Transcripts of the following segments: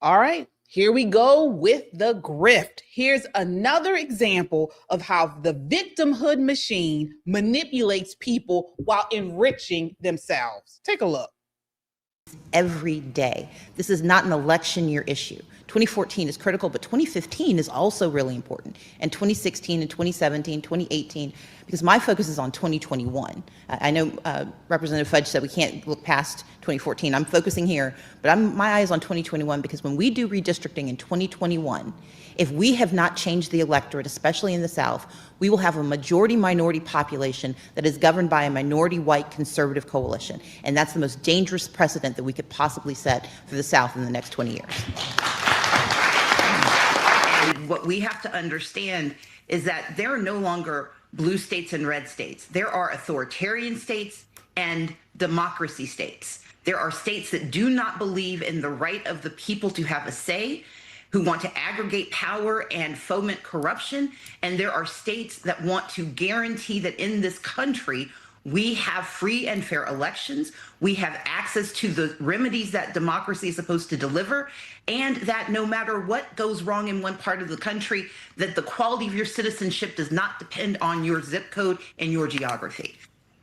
All right, here we go with the grift. Here's another example of how the victimhood machine manipulates people while enriching themselves. Take a look. Every day. This is not an election year issue. 2014 is critical, but 2015 is also really important, and 2016 and 2017, 2018, because my focus is on 2021. I know Representative Fudge said we can't look past 2014. I'm focusing here, but my eye is on 2021, because when we do redistricting in 2021, if we have not changed the electorate, especially in the South, we will have a majority-minority population that is governed by a minority-white conservative coalition, and that's the most dangerous precedent that we could possibly set for the South in the next 20 years. And what we have to understand is that there are no longer blue states and red states. There are authoritarian states and democracy states. There are states that do not believe in the right of the people to have a say, who want to aggregate power and foment corruption. And there are states that want to guarantee that in this country, we have free and fair elections, we have access to the remedies that democracy is supposed to deliver, and that no matter what goes wrong in one part of the country, that the quality of your citizenship does not depend on your zip code and your geography.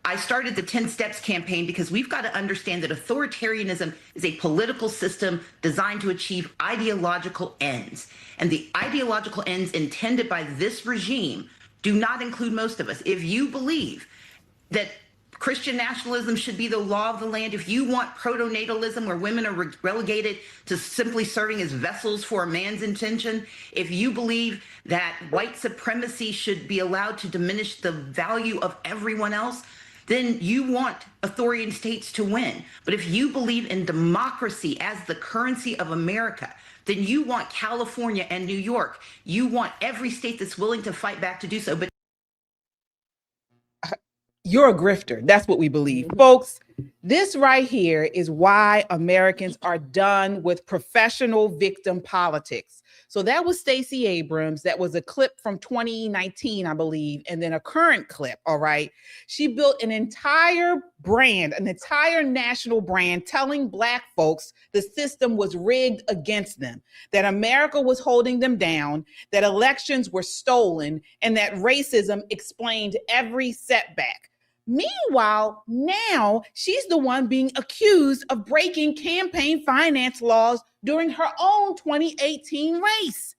I started the 10 Steps campaign because we've got to understand that authoritarianism is a political system designed to achieve ideological ends. And the ideological ends intended by this regime do not include most of us. If you believe that Christian nationalism should be the law of the land, if you want protonatalism where women are relegated to simply serving as vessels for a man's intention, if you believe that white supremacy should be allowed to diminish the value of everyone else, then you want authoritarian states to win. But if you believe in democracy as the currency of America, then you want California and New York. You want every state that's willing to fight back to do so. But you're a grifter. That's what we believe. Folks, this right here is why Americans are done with professional victim politics. So that was Stacey Abrams. That was a clip from 2019, I believe, and then a current clip, all right? She built an entire brand, an entire national brand telling Black folks the system was rigged against them, that America was holding them down, that elections were stolen, and that racism explained every setback. Meanwhile, now she's the one being accused of breaking campaign finance laws during her own 2018 race.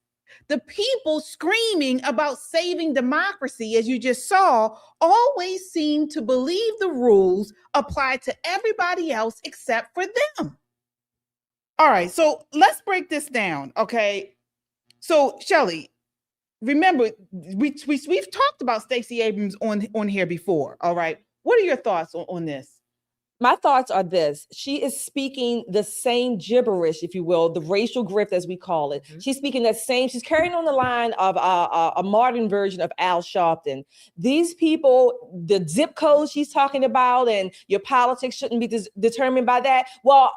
The people screaming about saving democracy, as you just saw, always seem to believe the rules apply to everybody else except for them. All right, so let's break this down, okay? So, Shelley, remember, we've talked about Stacey Abrams on here before, all right? What are your thoughts on this? My thoughts are this. She is speaking the same gibberish, if you will, the racial grift, as we call it. Mm-hmm. She's speaking that same, she's carrying on the line of a modern version of Al Sharpton. These people, the zip codes she's talking about, and your politics shouldn't be determined by that. Well,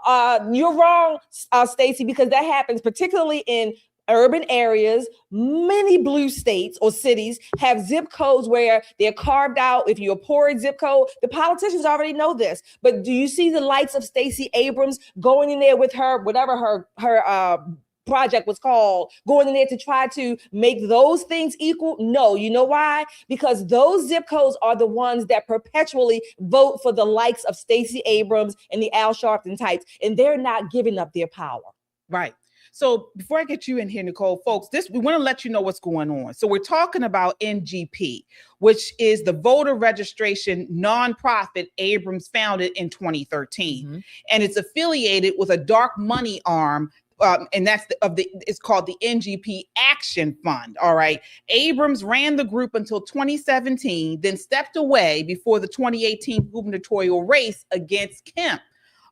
you're wrong, Stacey, because that happens particularly in urban areas. Many blue states or cities have zip codes where they're carved out. If you're a poor zip code, the politicians already know this. But do you see the likes of Stacey Abrams going in there with her, whatever her project was called, going in there to try to make those things equal? No. You know why? Because those zip codes are the ones that perpetually vote for the likes of Stacey Abrams and the Al Sharpton types, and they're not giving up their power. Right. So before I get you in here, Nicole, folks, we want to let you know what's going on. So we're talking about NGP, which is the voter registration nonprofit Abrams founded in 2013. Mm-hmm. And it's affiliated with a dark money arm. And that's it's called the NGP Action Fund. All right. Abrams ran the group until 2017, then stepped away before the 2018 gubernatorial race against Kemp.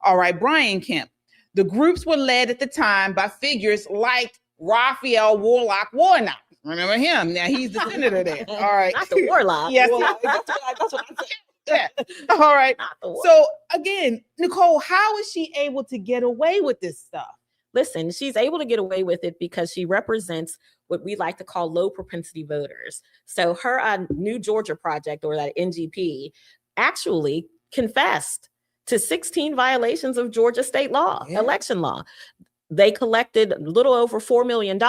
All right. Brian Kemp. The groups were led at the time by figures like Raphael Warnock. Remember him? Now he's the senator there. All right. Not the Warlock. Yes. Warlock. That's what I said. Yeah. All right. So again, Nicole, how is she able to get away with this stuff? Listen, she's able to get away with it because she represents what we like to call low propensity voters. So her New Georgia project, or that NGP, actually confessed to 16 violations of Georgia state law, election law. they collected a little over $4 million,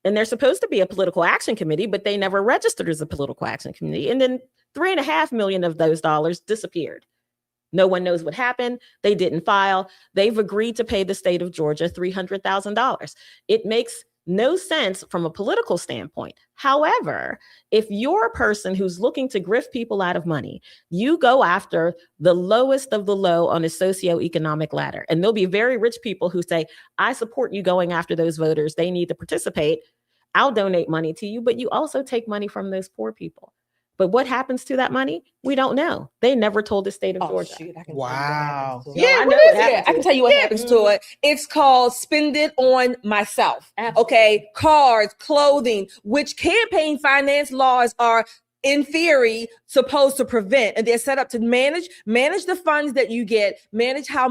and they're supposed to be a political action committee, but they never registered as a political action committee. And then $3.5 million of those dollars disappeared. No one knows what happened. They didn't file. They've agreed to pay the state of Georgia $300,000. It makes no sense from a political standpoint. However, if you're a person who's looking to grift people out of money, you go after the lowest of the low on a socioeconomic ladder. And there'll be very rich people who say, I support you going after those voters. They need to participate. I'll donate money to you, but you also take money from those poor people. But what happens to that money? We don't know. They never told the state of Georgia. Shoot, Wow. Yeah, I know what happens. I can tell you what happens to it. It's called spend it on myself. Absolutely. Okay, cars, clothing, which campaign finance laws are in theory supposed to prevent, and they're set up to manage the funds that you get, manage how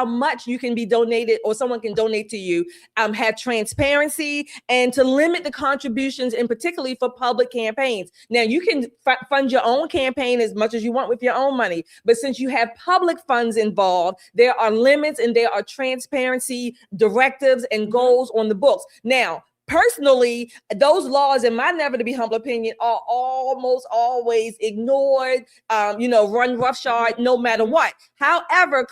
much you can be donated or someone can donate to you, have transparency, and to limit the contributions, and particularly for public campaigns. Now you can fund your own campaign as much as you want with your own money, but since you have public funds involved, there are limits and there are transparency directives and goals on the books. Now, personally, those laws, in my never to be humble opinion, are almost always ignored, run roughshod no matter what. However,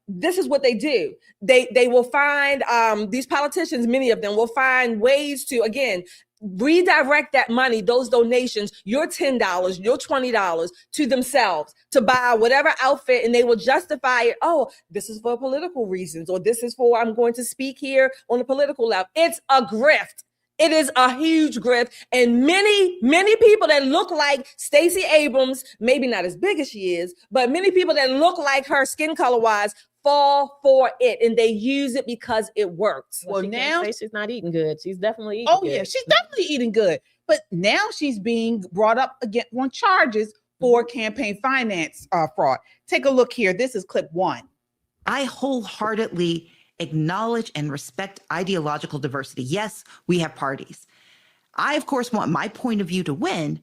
this is what they do. They will find, these politicians, many of them will find ways to, again, redirect that money, those donations, your $10, your $20 to themselves to buy whatever outfit, and they will justify it. Oh, this is for political reasons, or this is for, I'm going to speak here on the political level. It's a grift. It is a huge grift. And many people that look like Stacey Abrams, maybe not as big as she is, but many people that look like her skin color wise fall for it, and they use it because it works. Well, now she's not eating good. She's definitely eating good. Yeah, she's definitely eating good. But now she's being brought up again on charges for campaign finance fraud. Take a look here. This is clip 1. I wholeheartedly acknowledge and respect ideological diversity. Yes, we have parties. I, of course, want my point of view to win.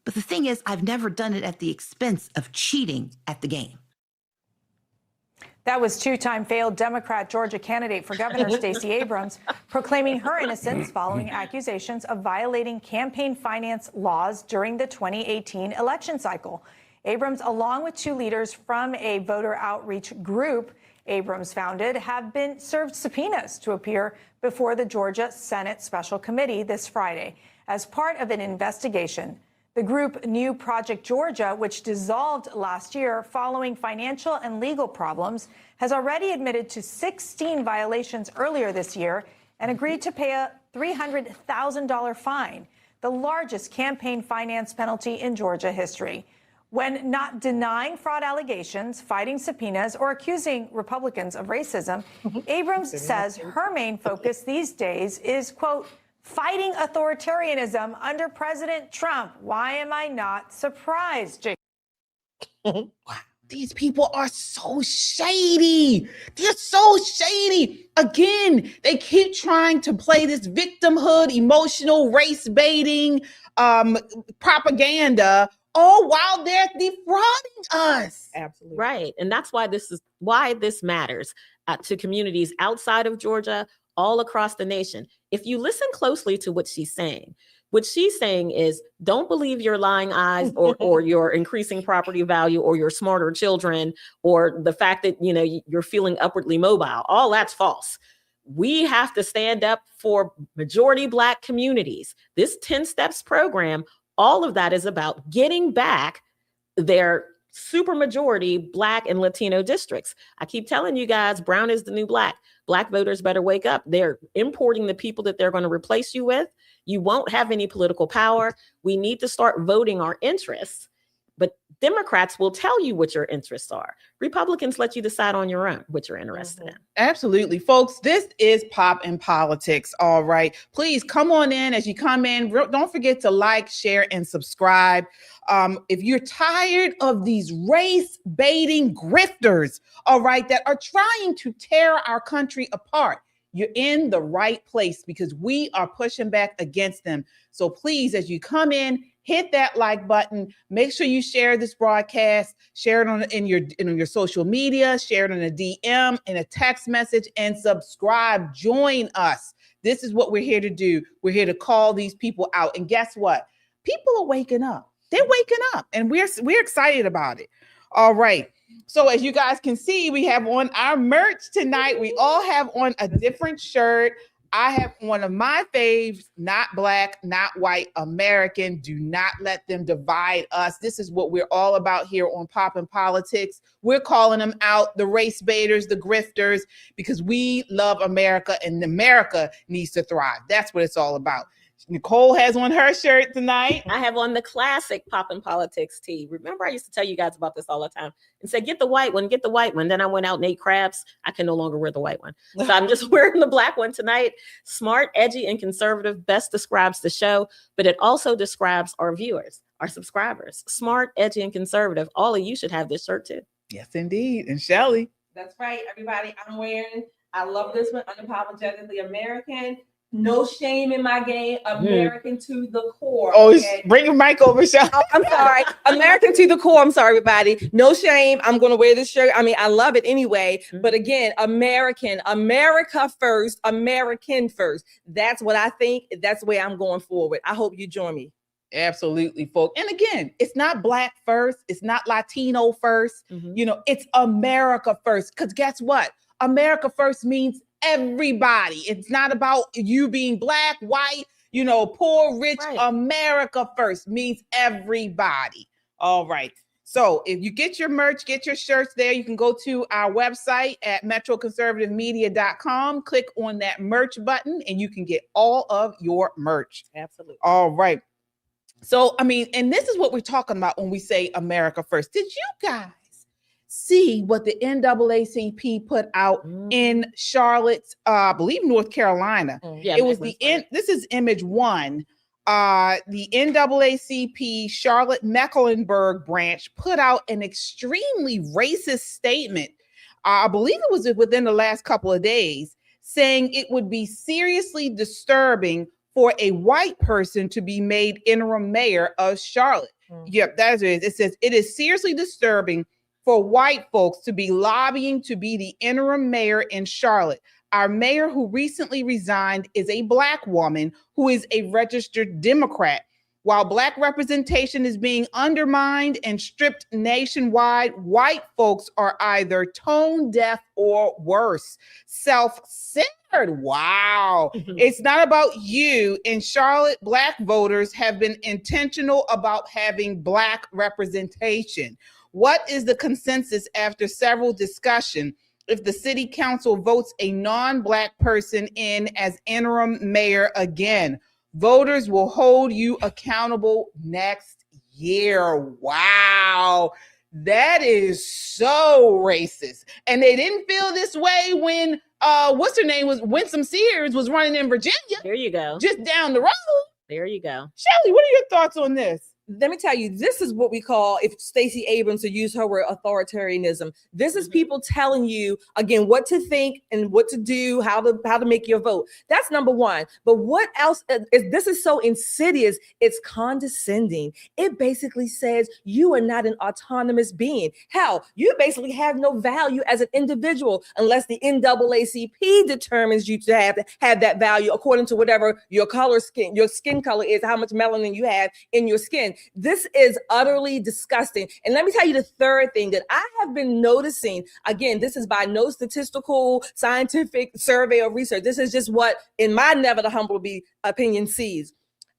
But the thing is, I've never done it at the expense of cheating at the game. That was two-time failed Democrat Georgia candidate for governor Stacey Abrams proclaiming her innocence following accusations of violating campaign finance laws during the 2018 election cycle. Abrams, along with 2 leaders from a voter outreach group Abrams founded, have been served subpoenas to appear before the Georgia Senate Special Committee this Friday as part of an investigation. The group New Project Georgia, which dissolved last year following financial and legal problems, has already admitted to 16 violations earlier this year and agreed to pay a $300,000 fine, the largest campaign finance penalty in Georgia history. When not denying fraud allegations, fighting subpoenas, or accusing Republicans of racism, Abrams says her main focus these days is, quote, fighting authoritarianism under President Trump. Why am I not surprised, Jake? Wow. These people are so shady. They're so shady. Again, they keep trying to play this victimhood, emotional race baiting propaganda, all while they're defrauding us. Absolutely. Right. And that's why this matters to communities outside of Georgia, all across the nation. If you listen closely to what she's saying is, don't believe your lying eyes or your increasing property value or your smarter children or the fact that, you're feeling upwardly mobile. All that's false. We have to stand up for majority Black communities. This 10 Steps program, all of that is about getting back their supermajority Black and Latino districts. I keep telling you guys, brown is the new black. Black voters better wake up. They're importing the people that they're going to replace you with. You won't have any political power. We need to start voting our interests. But Democrats will tell you what your interests are. Republicans let you decide on your own what you're interested in. Absolutely, folks. This is Pop in Politics. All right. Please come on in. As you come in, don't forget to like, share, and subscribe. If you're tired of these race baiting grifters, all right, that are trying to tear our country apart, you're in the right place because we are pushing back against them. So please, as you come in, hit that like button. Make sure you share this broadcast, share it in your social media, share it in a DM, in a text message, and subscribe. Join us. This is what we're here to do. We're here to call these people out. And guess what? People are waking up. They're waking up, and we're excited about it. All right. So as you guys can see, we have on our merch tonight. We all have on a different shirt. I have one of my faves, not black, not white, American. Do not let them divide us. This is what we're all about here on Poppin' Politics. We're calling them out, the race baiters, the grifters, because we love America and America needs to thrive. That's what it's all about. Nicole has on her shirt tonight. I have on the classic Poppin' Politics tee. Remember, I used to tell you guys about this all the time and say, get the white one, get the white one. Then I went out and ate crabs. I can no longer wear the white one. So I'm just wearing the black one tonight. Smart, edgy, and conservative best describes the show, but it also describes our viewers, our subscribers. Smart, edgy, and conservative. All of you should have this shirt too. Yes, indeed. And Shelly. That's right, everybody. I love this one, unapologetically American. No shame in my game. American to the core. Oh, okay? Bring your mic over, Shelly. Oh, I'm sorry. American to the core. I'm sorry, everybody. No shame. I'm going to wear this shirt. I mean, I love it anyway. But again, American, America first, American first. That's what I think. That's the way I'm going forward. I hope you join me. Absolutely, folks. And again, it's not black first. It's not Latino first. You know, it's America first. Because guess what? America first means everybody. It's not about you being black, white, you know, poor, rich. Right. America first means everybody. All right. So if you get your merch, get your shirts there, you can go to our website at metroconservativemedia.com, click on that merch button, and you can get all of your merch. Absolutely. All right. So, I mean, and this is what we're talking about when we say America first. Did you guys see what the NAACP put out in Charlotte, I believe North Carolina? Yeah, it was this is image one. The NAACP Charlotte Mecklenburg branch put out an extremely racist statement. I believe it was within the last couple of days, saying it would be seriously disturbing for a white person to be made interim mayor of Charlotte. Yep, that is it. It says it is seriously disturbing for white folks to be lobbying to be the interim mayor in Charlotte. Our mayor, who recently resigned, is a black woman who is a registered Democrat. While black representation is being undermined and stripped nationwide, white folks are either tone deaf or worse, self-centered. Wow. It's not about you. In Charlotte, black voters have been intentional about having black representation. What is the consensus after several discussions? If the city council votes a non-black person in as interim mayor again, voters will hold you accountable next year. Wow. That is so racist. And they didn't feel this way when what's her name was Winsome Sears was running in Virginia. There you go. Just down the road. There you go. Shelly, what are your thoughts on this? Let me tell you, this is what we call, if Stacey Abrams to use her word, authoritarianism. This is people telling you, again, what to think and what to do, how to make your vote. That's number one. But what else this is so insidious, it's condescending. It basically says you are not an autonomous being. Hell, you basically have no value as an individual unless the NAACP determines you to have that value according to whatever your skin color is, how much melanin you have in your skin. This is utterly disgusting. And let me tell you the third thing that I have been noticing. Again, this is by no statistical, scientific survey or research. This is just what, in my never the humble be opinion, sees.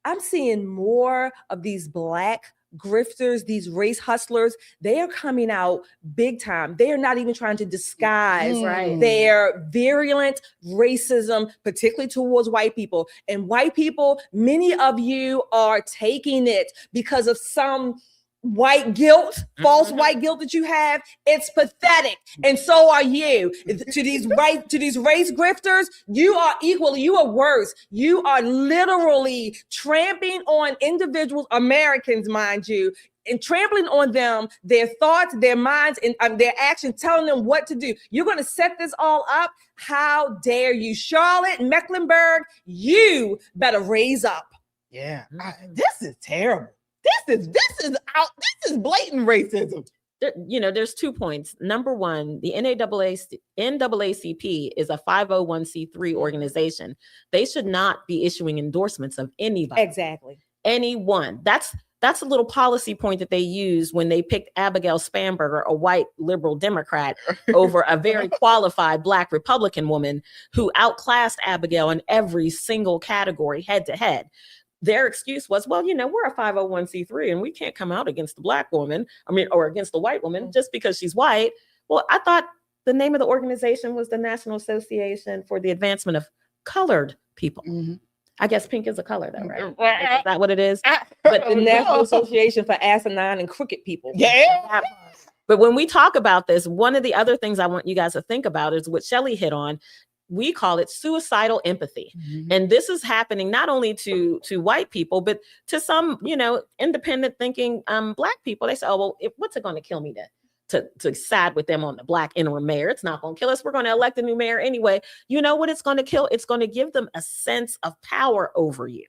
I'm seeing more of these black grifters, these race hustlers. They are coming out big time. They are not even trying to disguise their virulent racism, particularly towards white people. And white people, many of you are taking it because of some white guilt, false white guilt that you have. It's pathetic. And so are you. To these race grifters, you are equally, you are worse. You are literally trampling on individuals, Americans, mind you, and trampling on them, their thoughts, their minds, and their actions, telling them what to do. You're going to set this all up. How dare you? Charlotte, Mecklenburg, you better raise up. Yeah, this is terrible. This is blatant racism. There's 2 points. Number one, the NAACP is a 501c3 organization. They should not be issuing endorsements of anybody. Exactly. Anyone. That's a little policy point that they used when they picked Abigail Spanberger, a white liberal Democrat, over a very qualified Black Republican woman who outclassed Abigail in every single category head to head. Their excuse was, well, we're a 501c3 and we can't come out against the Black woman, or against the white woman just because she's white. Well, I thought the name of the organization was the National Association for the Advancement of Colored People. Mm-hmm. I guess pink is a color, though, right? Is that what it is? But the National Association for Asinine and Crooked People. Yeah. But when we talk about this, one of the other things I want you guys to think about is what Shelley hit on. We call it suicidal empathy. Mm-hmm. And this is happening not only to white people, but to some, independent thinking Black people. They say, oh, well, what's it going to kill me to side with them on the Black interim mayor? It's not going to kill us. We're going to elect a new mayor anyway. You know what it's going to kill? It's going to give them a sense of power over you.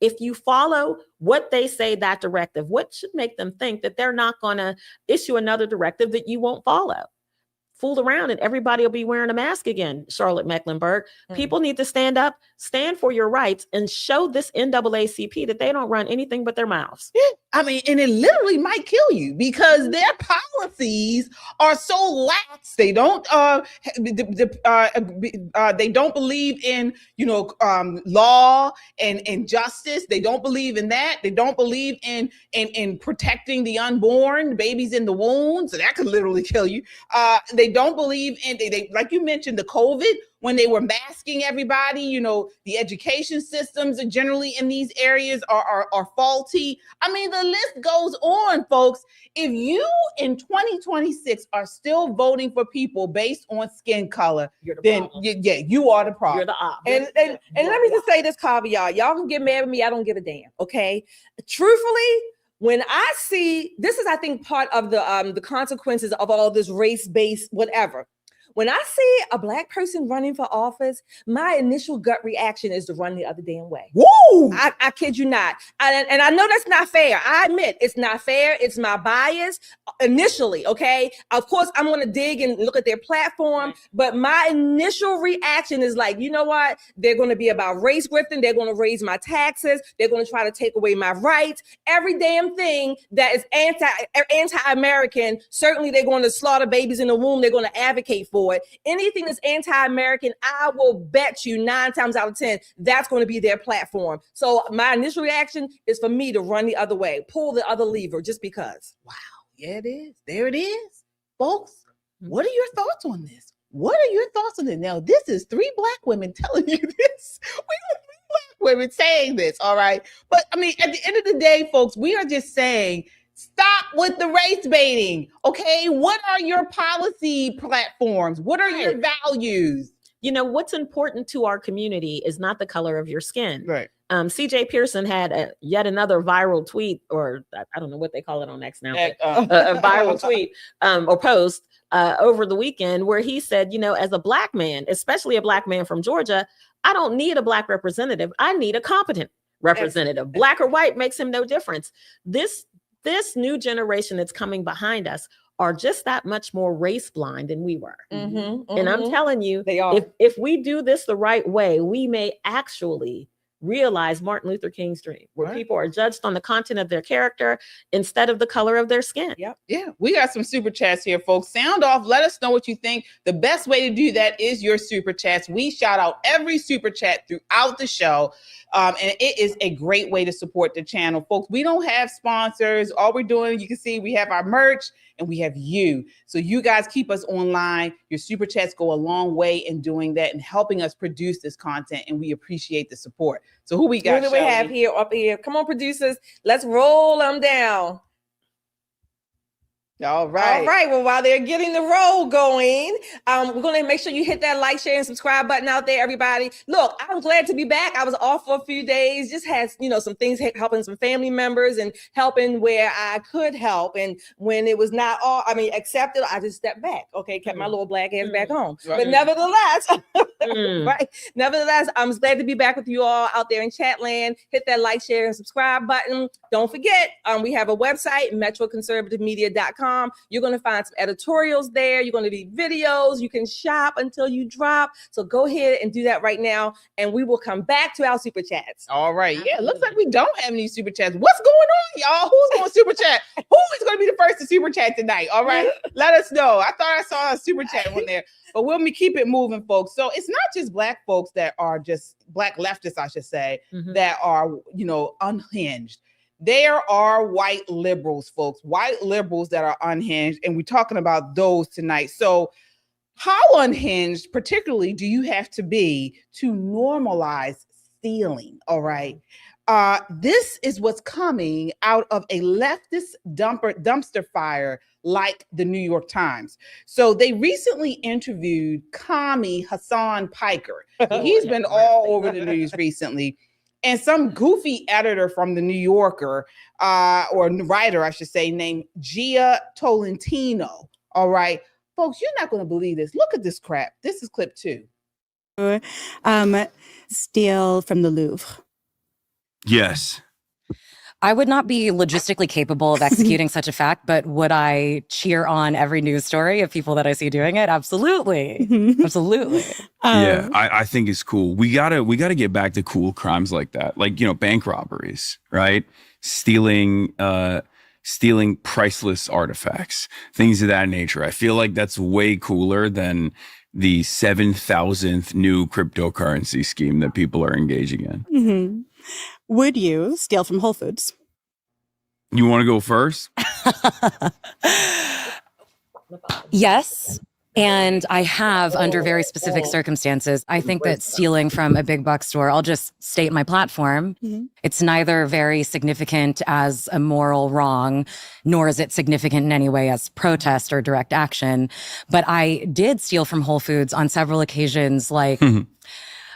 If you follow what they say, that directive, what should make them think that they're not going to issue another directive that you won't follow? Fooled around and everybody will be wearing a mask again, Charlotte Mecklenburg. Mm-hmm. People need to stand up, stand for your rights, and show this NAACP that they don't run anything but their mouths. And it literally might kill you because their policies are so lax. They don't they don't believe in law and justice. They don't believe in that. They don't believe in protecting the unborn, babies in the womb. So that could literally kill you. They don't believe in they like you mentioned the COVID when they were masking everybody. The education systems are generally in these areas are faulty. I mean, the list goes on, folks. If you in 2026 are still voting for people based on skin color, then you are the problem. You're the op. And let me just say this caveat. Y'all can get mad at me. I don't give a damn. Okay. Truthfully, when I see this is, I think, part of the consequences of all this race-based whatever. When I see a Black person running for office, my initial gut reaction is to run the other damn way. Woo! I kid you not. And I know that's not fair. I admit it's not fair. It's my bias initially, okay? Of course, I'm going to dig and look at their platform, but my initial reaction is like, you know what? They're going to be about race grifting. They're going to raise my taxes. They're going to try to take away my rights. Every damn thing that is anti-American, certainly they're going to slaughter babies in the womb. They're going to advocate for it. Anything that's anti-American, I will bet you 9 times out of 10, that's going to be their platform. So my initial reaction is for me to run the other way, pull the other lever just because. Wow. Yeah, it is. There it is. Folks, what are your thoughts on this? What are your thoughts on it? Now, this is 3 Black women telling you this. We got 3 Black women saying this, all right? But, I mean, at the end of the day, folks, we are just saying, stop with the race baiting, okay? What are your policy platforms? What are your values? What's important to our community is not the color of your skin. Right. CJ Pearson had yet another viral tweet, or I don't know what they call it on X now, a viral tweet or post over the weekend where he said, as a Black man, especially a Black man from Georgia, I don't need a Black representative. I need a competent representative. Black or white makes him no difference. This new generation that's coming behind us are just that much more race blind than we were. And I'm telling you, they are. If we do this the right way, we may actually realize Martin Luther King's dream, where people are judged on the content of their character instead of the color of their skin. Yep. Yeah, we got some super chats here, folks. Sound off. Let us know what you think. The best way to do that is your super chats. We shout out every super chat throughout the show. And it is a great way to support the channel, folks. We don't have sponsors. All we're doing, you can see we have our merch and we have you. So you guys keep us online. Your super chats go a long way in doing that and helping us produce this content. And we appreciate the support. So who we got? Who do we have here up here? Come on, producers. Let's roll them down. All right. All right. Well, while they're getting the roll going, we're going to make sure you hit that like, share, and subscribe button out there, everybody. Look, I'm glad to be back. I was off for a few days, just had, some things helping some family members and helping where I could help. And when it was not accepted, I just stepped back. Okay. Kept my little Black ass back home. Right. But nevertheless, Right. Nevertheless, I'm glad to be back with you all out there in chat land. Hit that like, share, and subscribe button. Don't forget, we have a website, metroconservativemedia.com. You're going to find some editorials there. You're going to be videos. You can shop until you drop. So go ahead and do that right now, and we will come back to our super chats. All right. Yeah, it looks like we don't have any super chats. What's going on, y'all? Who's going to super chat? Who is going to be the first to super chat tonight? All right. Let us know. I thought I saw a super chat one there. But we'll keep it moving, folks. So it's not just Black folks that are just Black leftists, I should say, that are, unhinged. There are white liberals, folks, white liberals that are unhinged. And we're talking about those tonight. So how unhinged, particularly, do you have to be to normalize stealing? All right. This is what's coming out of a leftist dumpster fire like the New York Times. So they recently interviewed commie Hasan Piker. He's been all over the news recently. And some goofy editor from the New Yorker, or writer, I should say, named Gia Tolentino. All right. Folks, you're not going to believe this. Look at this crap. This is clip 2. Steal from the Louvre. Yes. I would not be logistically capable of executing such a fact, but would I cheer on every news story of people that I see doing it? Absolutely. Absolutely. Yeah, I think it's cool. We gotta get back to cool crimes like that. Like, bank robberies, right? Stealing priceless artifacts, things of that nature. I feel like that's way cooler than the 7,000th new cryptocurrency scheme that people are engaging in. Mm-hmm. Would you steal from Whole Foods? You want to go first? Yes. And I have under very specific circumstances. I think that stealing from a big box store, I'll just state my platform. It's neither very significant as a moral wrong, nor is it significant in any way as protest or direct action. But I did steal from Whole Foods on several occasions, like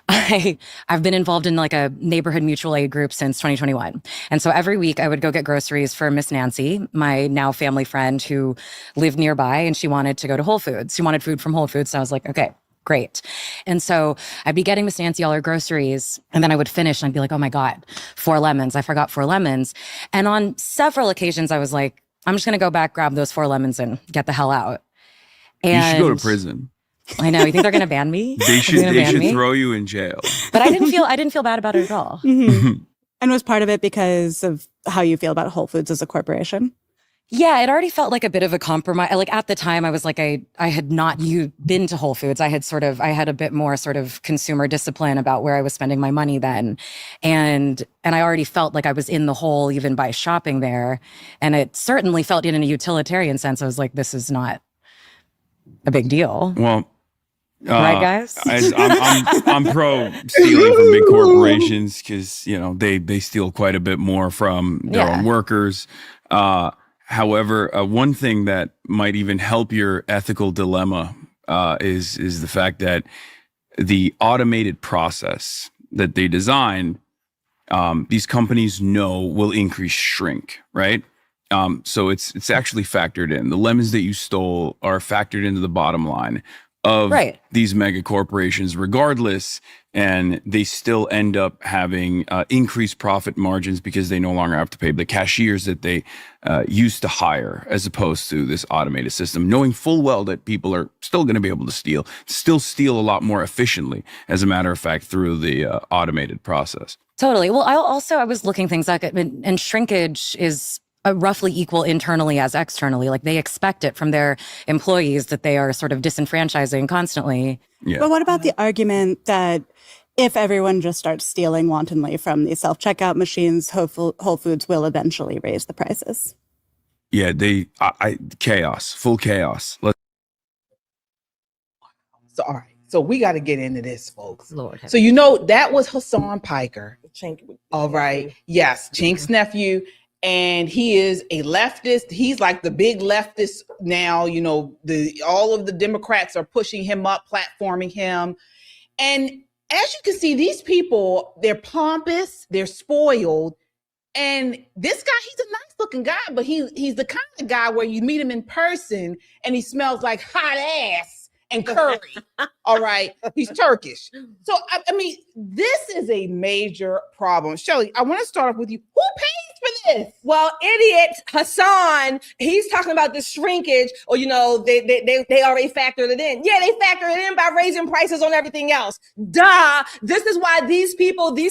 I've been involved in like a neighborhood mutual aid group since 2021. And so every week I would go get groceries for Miss Nancy, my now family friend who lived nearby, and she wanted to go to Whole Foods. She wanted food from Whole Foods. So I was like, okay, great. And so I'd be getting Miss Nancy all her groceries, and then I would finish and I'd be like, oh my God, 4 lemons. I forgot 4 lemons. And on several occasions I was like, I'm just going to go back, grab those 4 lemons and get the hell out. And you should go to prison. I know. You think they're going to ban me? They should throw you in jail. But I didn't feel bad about it at all. Mm-hmm. And was part of it because of how you feel about Whole Foods as a corporation? Yeah, it already felt like a bit of a compromise. Like at the time I was like, I had not been to Whole Foods. I had a bit more sort of consumer discipline about where I was spending my money then. And I already felt like I was in the hole even by shopping there. And it certainly felt in a utilitarian sense. I was like, this is not a big deal. Well, right, guys? I'm pro stealing from big corporations because they steal quite a bit more from their own workers. However, one thing that might even help your ethical dilemma is the fact that the automated process that they designed, these companies know will increase shrink, right? So it's actually factored in. The lemons that you stole are factored into the bottom line of these mega corporations regardless, and they still end up having increased profit margins because they no longer have to pay the cashiers that they used to hire, as opposed to this automated system, knowing full well that people are still going to be able to still steal a lot more efficiently, as a matter of fact, through the automated process. Totally. Well, I was looking things like, and shrinkage is roughly equal internally as externally. Like they expect it from their employees that they are sort of disenfranchising constantly. Yeah. But what about the argument that if everyone just starts stealing wantonly from these self-checkout machines, Whole Foods will eventually raise the prices? Yeah, chaos, full chaos. So, all right. So we got to get into this, folks. Lord. So, that was Hasan Piker. All right. Yes. Chink's nephew. And he is a leftist. He's like the big leftist now. All of the Democrats are pushing him up, platforming him. And as you can see, these people, they're pompous, they're spoiled. And this guy, he's a nice looking guy, but he's the kind of guy where you meet him in person and he smells like hot ass and curry. All right. He's Turkish. So, I mean, this is a major problem. Shelley, I want to start off with you. Who pays for this? Well, idiot Hasan, he's talking about the shrinkage, or they already factored it in. Yeah, they factored it in by raising prices on everything else. Duh. This is why these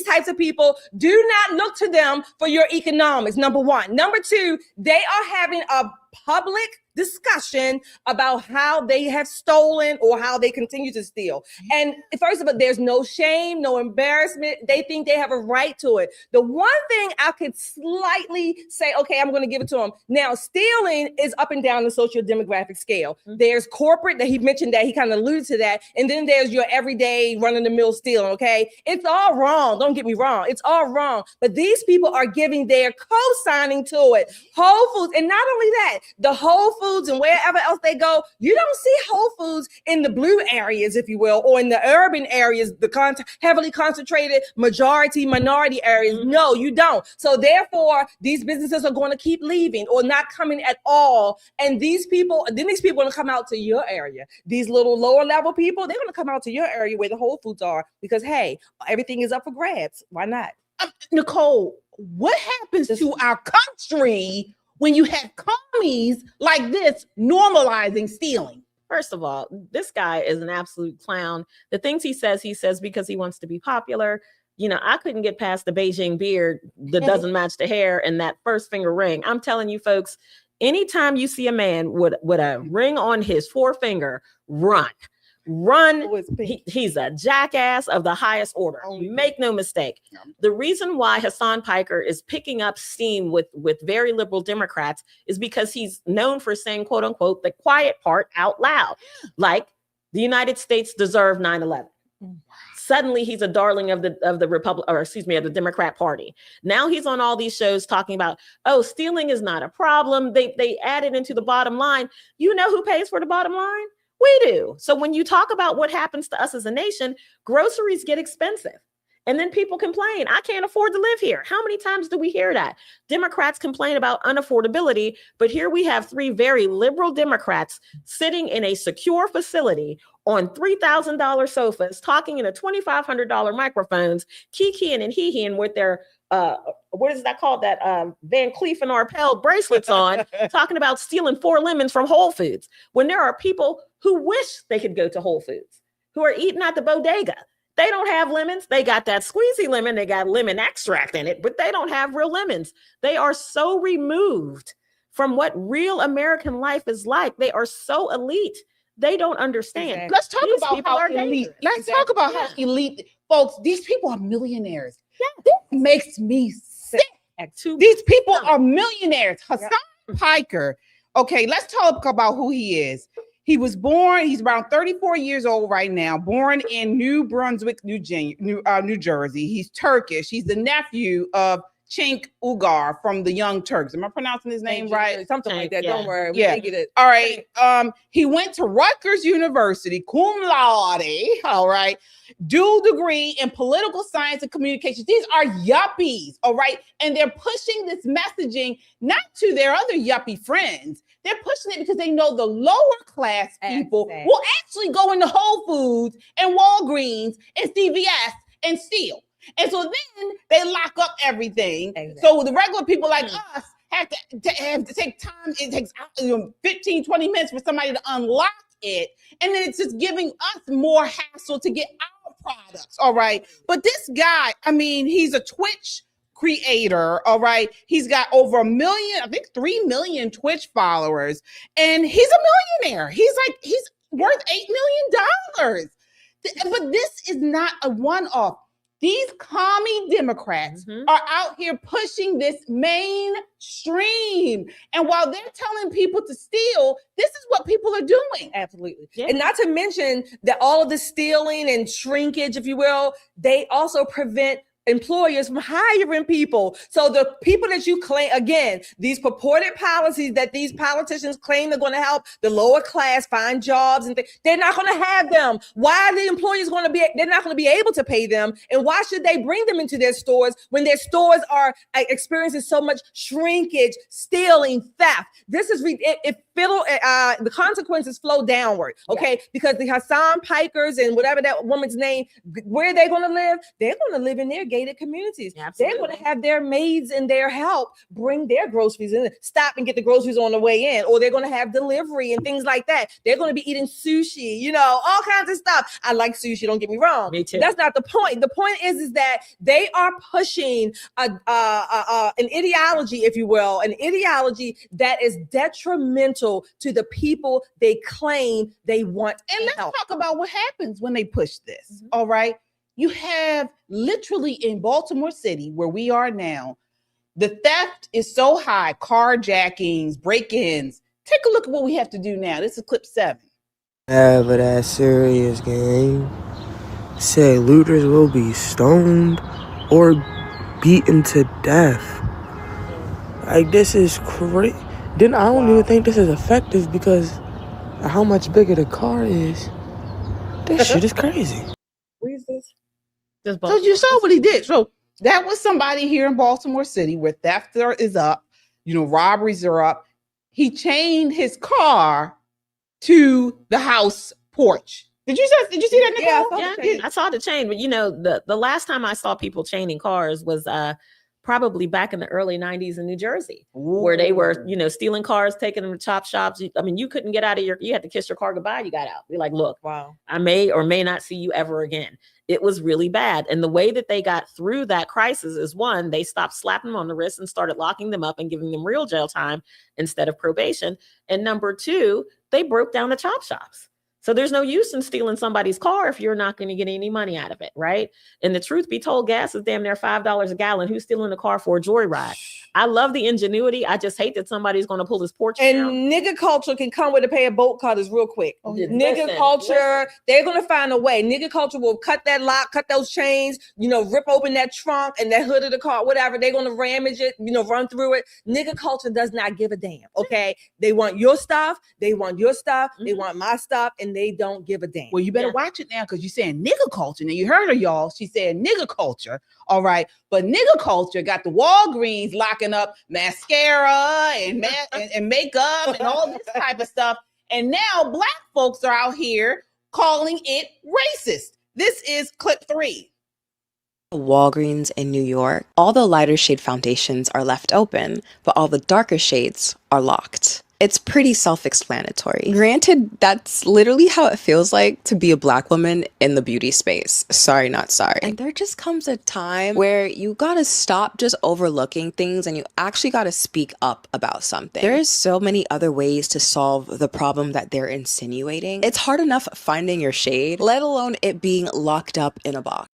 types of people, do not look to them for your economics. Number one. Number two, they are having a public discussion about how they have stolen or how they continue to steal. And first of all, there's no shame, no embarrassment. They think they have a right to it. The one thing I could slightly say, okay, I'm going to give it to them. Now, stealing is up and down the social demographic scale. There's corporate, that he mentioned, that he kind of alluded to that. And then there's your everyday run-of-the-mill stealing, okay? It's all wrong. Don't get me wrong. It's all wrong. But these people are giving their co-signing to it. Whole Foods, and not only that, the Whole Foods and wherever else they go, you don't see Whole Foods in the blue areas, if you will, or in the urban areas, the heavily concentrated minority areas. No, you don't. So therefore, these businesses are going to keep leaving or not coming at all. And these people are going to come out to your area. These little lower level people, they're going to come out to your area where the Whole Foods are, because, hey, everything is up for grabs. Why not? Nicole, what happens to our country when you have commies like this normalizing stealing? First of all, this guy is an absolute clown. The things he says because he wants to be popular. I couldn't get past the Beijing beard that doesn't match the hair and that first finger ring. I'm telling you, folks, anytime you see a man with a ring on his forefinger, run. He's a jackass of the highest order. Make no mistake. The reason why Hasan Piker is picking up steam with very liberal Democrats is because he's known for saying, quote unquote, the quiet part out loud, like the United States deserved 9/11. Suddenly he's a darling of the Republic, or excuse me, of the Democrat Party. Now he's on all these shows talking about, oh, stealing is not a problem. They added into the bottom line. You know who pays for the bottom line? We do. So when you talk about what happens to us as a nation, groceries get expensive. And then people complain, I can't afford to live here. How many times do we hear that? Democrats complain about unaffordability, but here we have three very liberal Democrats sitting in a secure facility on $3,000 sofas, talking into $2,500 microphones, kikiing and hee-heeing with their, what is that called? That Van Cleef and Arpels bracelets on, talking about stealing 4 lemons from Whole Foods, when there are people who wish they could go to Whole Foods, who are eating at the bodega. They don't have lemons. They got that squeezy lemon. They got lemon extract in it, but they don't have real lemons. They are so removed from what real American life is like. They are so elite. They don't understand. Let's talk about how elite. Let's talk about how elite, folks. These people are millionaires. This makes me sick. These people are millionaires. Hasan Piker. Okay, let's talk about who he is. He was born, he's around 34 years old right now, born in New Brunswick, New Jersey. He's Turkish. He's the nephew of Cenk Uygur from the Young Turks. Am I pronouncing his name right? Something like that. Yeah. Don't worry. Yeah. Get it. All right. He went to Rutgers University, cum laude. All right. Dual degree in political science and communications. These are yuppies. All right. And they're pushing this messaging not to their other yuppie friends. They're pushing it because they know the lower class people will actually go into Whole Foods and Walgreens and CVS and steal. And so then they lock up everything. So the regular people like us have to take time. It takes 15, 20 minutes for somebody to unlock it. And then it's just giving us more hassle to get our products. All right. But this guy, I mean, he's a Twitch creator. All right. He's got over 1 million, I think 3 million Twitch followers. And he's a millionaire. He's worth $8 million. But this is not a one-off. These commie Democrats are out here pushing this mainstream. And while they're telling people to steal, this is what people are doing. Absolutely. Yeah. And not to mention that all of the stealing and shrinkage, if you will, they also prevent employers from hiring people. So the people that you claim, again, these purported policies that these politicians claim they're going to help the lower class find jobs and they're not going to have them. Why are the employers going to be, they're not going to be able to pay them? And why should they bring them into their stores when their stores are experiencing so much shrinkage, stealing, theft? This is, the consequences flow downward. Okay, because the Hasan Pikers and whatever that woman's name, where are they going to live? They're going to live in their gated communities. Absolutely. They're going to have their maids and their help bring their groceries in, stop and get the groceries on the way in, or they're going to have delivery and things like that. They're going to be eating sushi, you know, all kinds of stuff. I like sushi, don't get me wrong. Me too. That's not the point. The point is that they are pushing an ideology, if you will, an ideology that is detrimental to the people they claim they want. And let's talk about what happens when they push this. All right. You have literally in Baltimore City, where we are now, the theft is so high, carjackings, break-ins. Take a look at what we have to do now. This is clip 7. Yeah, but that serious game said looters will be stoned or beaten to death. Like, this is crazy. Then I don't even think this is effective because of how much bigger the car is. This shit is crazy. Where is this? So you saw what he did. So that was somebody here in Baltimore City where theft is up, you know, robberies are up. He chained his car to the house porch. Did you see that, Nicole? Yeah, I saw the chain. But you know, the last time I saw people chaining cars was probably back in the early 90s in New Jersey, where they were, you know, stealing cars, taking them to chop shops. I mean, you couldn't get out of you had to kiss your car goodbye. You got out. You're like, look, wow, I may or may not see you ever again. It was really bad. And the way that they got through that crisis is, one, they stopped slapping them on the wrist and started locking them up and giving them real jail time instead of probation. And number 2, they broke down the chop shops. So there's no use in stealing somebody's car if you're not going to get any money out of it, right? And the truth be told, gas is damn near $5 a gallon. Who's stealing a car for a joyride? I love the ingenuity. I just hate that somebody's going to pull his porch and down. Nigga culture can come with a pair of bolt cutters real quick. Nigga culture, they're going to find a way. Nigga culture will cut that lock, cut those chains, you know, rip open that trunk and that hood of the car, whatever. They're going to ramage it, you know, run through it. Nigga culture does not give a damn, okay? They want your stuff. They want your stuff. They want my stuff, and they don't give a damn. Well, you better watch it now because you're saying nigga culture. Now, you heard her, y'all. She said nigga culture. All right. But nigga culture got the Walgreens locking up mascara and makeup and all this type of stuff. And now black folks are out here calling it racist. This is clip 3. Walgreens in New York, all the lighter shade foundations are left open, but all the darker shades are locked. It's pretty self-explanatory. Granted, that's literally how it feels like to be a black woman in the beauty space. Sorry, not sorry. And there just comes a time where you gotta stop just overlooking things and you actually gotta speak up about something. There's so many other ways to solve the problem that they're insinuating. It's hard enough finding your shade, let alone it being locked up in a box.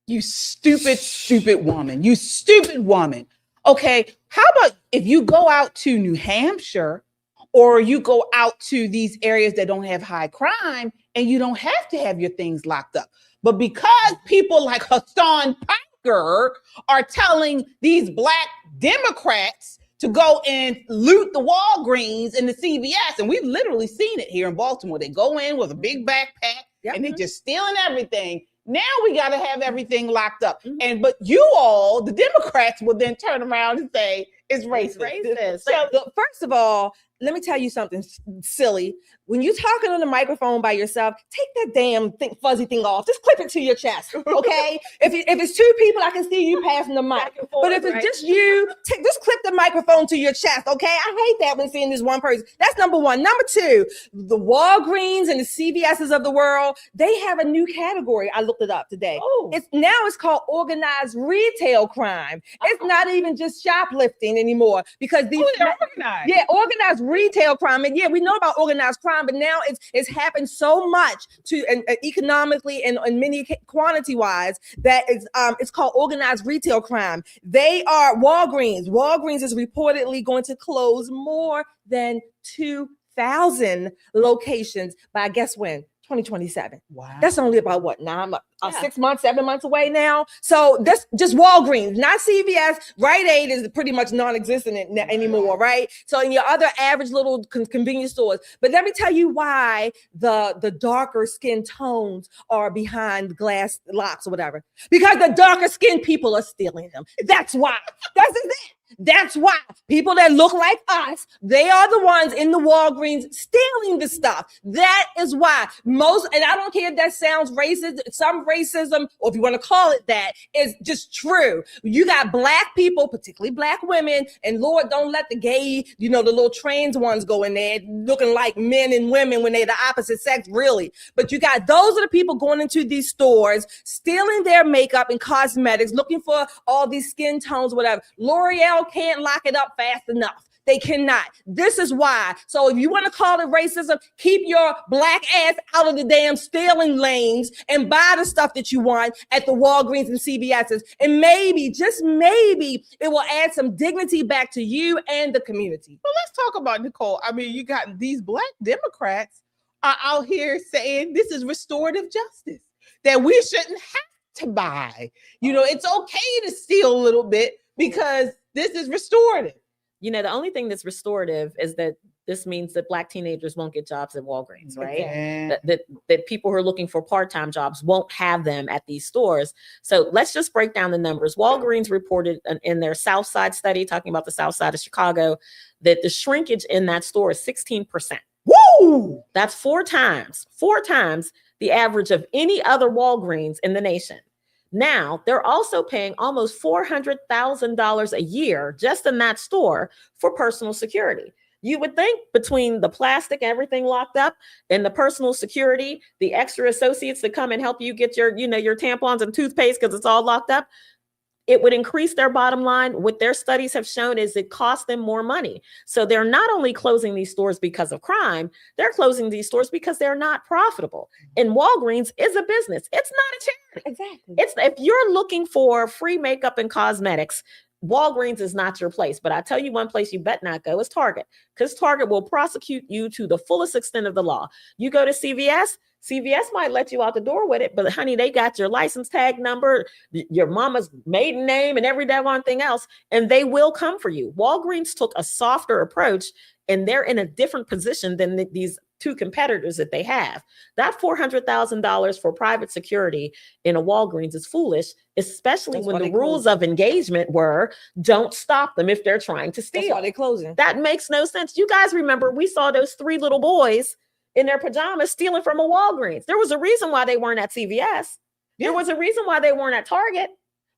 You stupid, stupid woman. You stupid woman. Okay, how about if you go out to New Hampshire or you go out to these areas that don't have high crime and you don't have to have your things locked up. But because people like Hasan Piker are telling these black Democrats to go and loot the Walgreens and the CVS, and we've literally seen it here in Baltimore. They go in with a big backpack and they're just stealing everything. Now we got to have everything locked up. But you all, the Democrats, will then turn around and say it's racist. So, first of all, let me tell you something silly. When you're talking on the microphone by yourself, take that damn fuzzy thing off. Just clip it to your chest, okay? if it's 2 people, I can see you passing the mic. But if it's just you, just clip the microphone to your chest, okay? I hate that when seeing this one person. That's number 1. Number 2, the Walgreens and the CVS's of the world, they have a new category. I looked it up today. It's called organized retail crime. It's not even just shoplifting anymore because they're organized. Yeah, organized retail crime. And yeah, we know about organized crime, but now it's happened so much to economically and many quantity wise that it's called organized retail crime. They are Walgreens. Walgreens is reportedly going to close more than 2,000 locations by guess when? 2027. Wow. That's only about what, 6 months, 7 months away now. So that's just Walgreens, not CVS. Rite Aid is pretty much non-existent anymore, right? So in your other average little convenience stores. But let me tell you why the darker skin tones are behind glass locks or whatever. Because the darker skin people are stealing them. That's why. That's it. That's why people that look like us, they are the ones in the Walgreens stealing the stuff. That is why most, and I don't care if that sounds racist, some racism, or if you want to call it that, is just true. You got black people, particularly black women, and Lord, don't let the gay, the little trans ones go in there looking like men and women when they're the opposite sex, really. But you got those are the people going into these stores, stealing their makeup and cosmetics, looking for all these skin tones, whatever. L'Oreal can't lock it up fast enough. They cannot. This is why. So if you want to call it racism, keep your black ass out of the damn stealing lanes and buy the stuff that you want at the Walgreens and CVS's. And maybe, just maybe, it will add some dignity back to you and the community. Well, let's talk about Nicole. I mean, you got these black Democrats are out here saying this is restorative justice, that we shouldn't have to buy. It's okay to steal a little bit because this is restorative. The only thing that's restorative is that this means that black teenagers won't get jobs at Walgreens, right? Yeah. That people who are looking for part-time jobs won't have them at these stores. So let's just break down the numbers. Walgreens reported in their South Side study, talking about the South Side of Chicago, that the shrinkage in that store is 16%. Woo! That's four times the average of any other Walgreens in the nation. Now, they're also paying almost $400,000 a year just in that store for personal security. You would think between the plastic, everything locked up, and the personal security, the extra associates that come and help you get your tampons and toothpaste because it's all locked up, it would increase their bottom line. What their studies have shown is it costs them more money. So they're not only closing these stores because of crime, they're closing these stores because they're not profitable. And Walgreens is a business. It's not a charity. Exactly. If you're looking for free makeup and cosmetics, Walgreens is not your place. But I tell you one place you bet not go is Target, because Target will prosecute you to the fullest extent of the law. You go to CVS might let you out the door with it, but honey, they got your license tag number, your mama's maiden name, and every damn one thing else, and they will come for you. Walgreens took a softer approach, and they're in a different position than these two competitors that they have. That $400,000 for private security in a Walgreens is foolish, especially when the rules of engagement were don't stop them if they're trying to steal. That's why they're closing. That makes no sense. You guys remember we saw those three little boys in their pajamas stealing from a Walgreens. There was a reason why they weren't at CVS. There was a reason why they weren't at Target.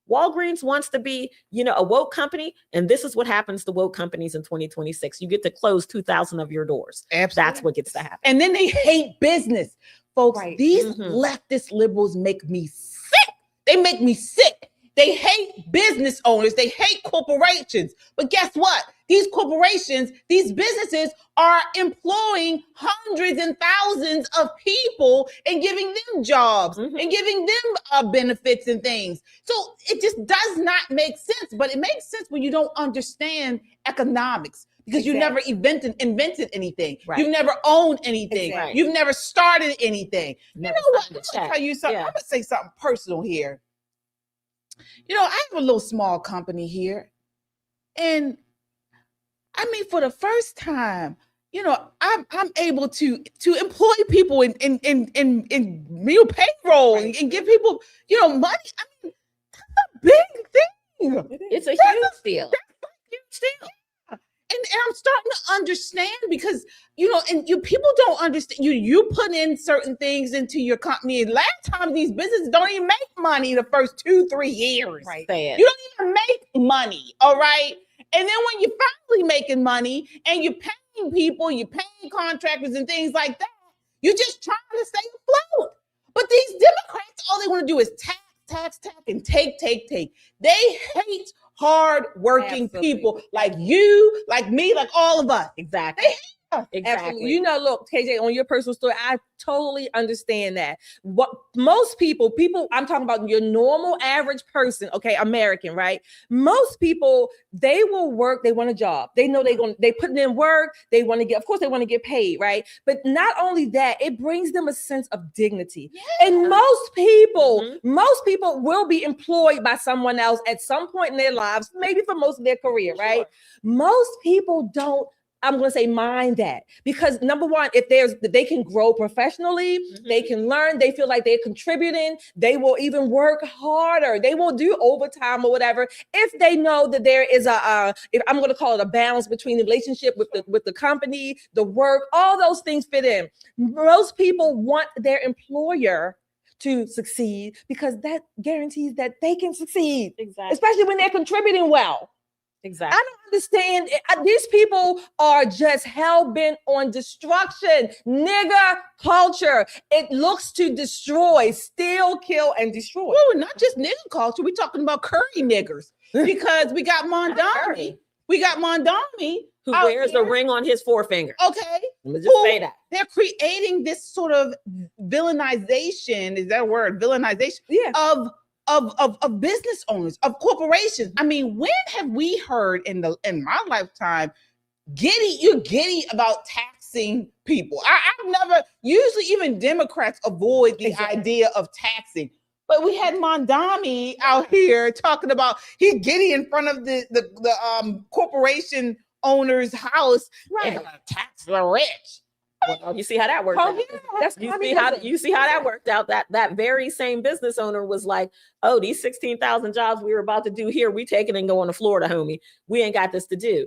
Walgreens wants to be, a woke company. And this is what happens to woke companies in 2026. You get to close 2,000 of your doors. Absolutely. That's what gets to happen. And then they hate business. Folks, Right. These leftist liberals make me sick. They make me sick. They hate business owners. They hate corporations. But guess what? These corporations, these businesses are employing hundreds and thousands of people and giving them jobs and giving them benefits and things. So it just does not make sense. But it makes sense when you don't understand economics, because you never invented anything. Right. You've never owned anything. Exactly. You've never started anything. Never You know what? signed a I'm going to check. tell you something. Yeah. I'm going to say something personal here. I have a little small company here. And I mean, for the first time, I'm able to employ people in real payroll and give people, money. I mean, that's a big thing. It's a huge deal. That's a huge deal. And I'm starting to understand, because people don't understand. You put in certain things into your company. And last time, these businesses don't even make money the first 2-3 years. Right. You don't even make money. All right. And then when you're finally making money and you're paying people, you're paying contractors and things like that, you're just trying to stay afloat. But these Democrats, all they want to do is tax, and take. They hate hard-working people like you, like me, like all of us. Exactly. They hate us. Exactly. Absolutely. Look, KJ, on your personal story, I totally understand that. What most people, I'm talking about your normal average person, okay, American, right? Most people, they will work, they want a job. They know they put in work, they want to get paid, right? But not only that, it brings them a sense of dignity. Yeah. And most people will be employed by someone else at some point in their lives, maybe for most of their career, right? Most people don't I'm going to say mind that, because number one, if they can grow professionally, they can learn, they feel like they're contributing, they will even work harder. They will do overtime or whatever if they know that there is if I'm going to call it a balance between the relationship with the company, the work, all those things fit in. Most people want their employer to succeed because that guarantees that they can succeed, Exactly. especially when they're contributing well. Exactly. I don't understand. These people are just hell-bent on destruction. Nigger culture. It looks to destroy, steal, kill, and destroy. Well, not just nigger culture. We're talking about curry niggers because we got Mondami. We got Mondami who wears the ring on his forefinger. Okay. Let me just say that. They're creating this sort of villainization. Is that a word? Villainization of business owners, of corporations. I mean, when have we heard in my lifetime you're giddy about taxing people? I've never, usually even Democrats avoid the idea of taxing. But we had Mondami out here talking about he's giddy in front of the corporation owner's house. Right. They're gonna tax the rich. Well, you see how that worked out. Yeah. You see how that worked out. That very same business owner was like, "Oh, these 16,000 jobs we were about to do here, we taking and going to Florida, homie. We ain't got this to do."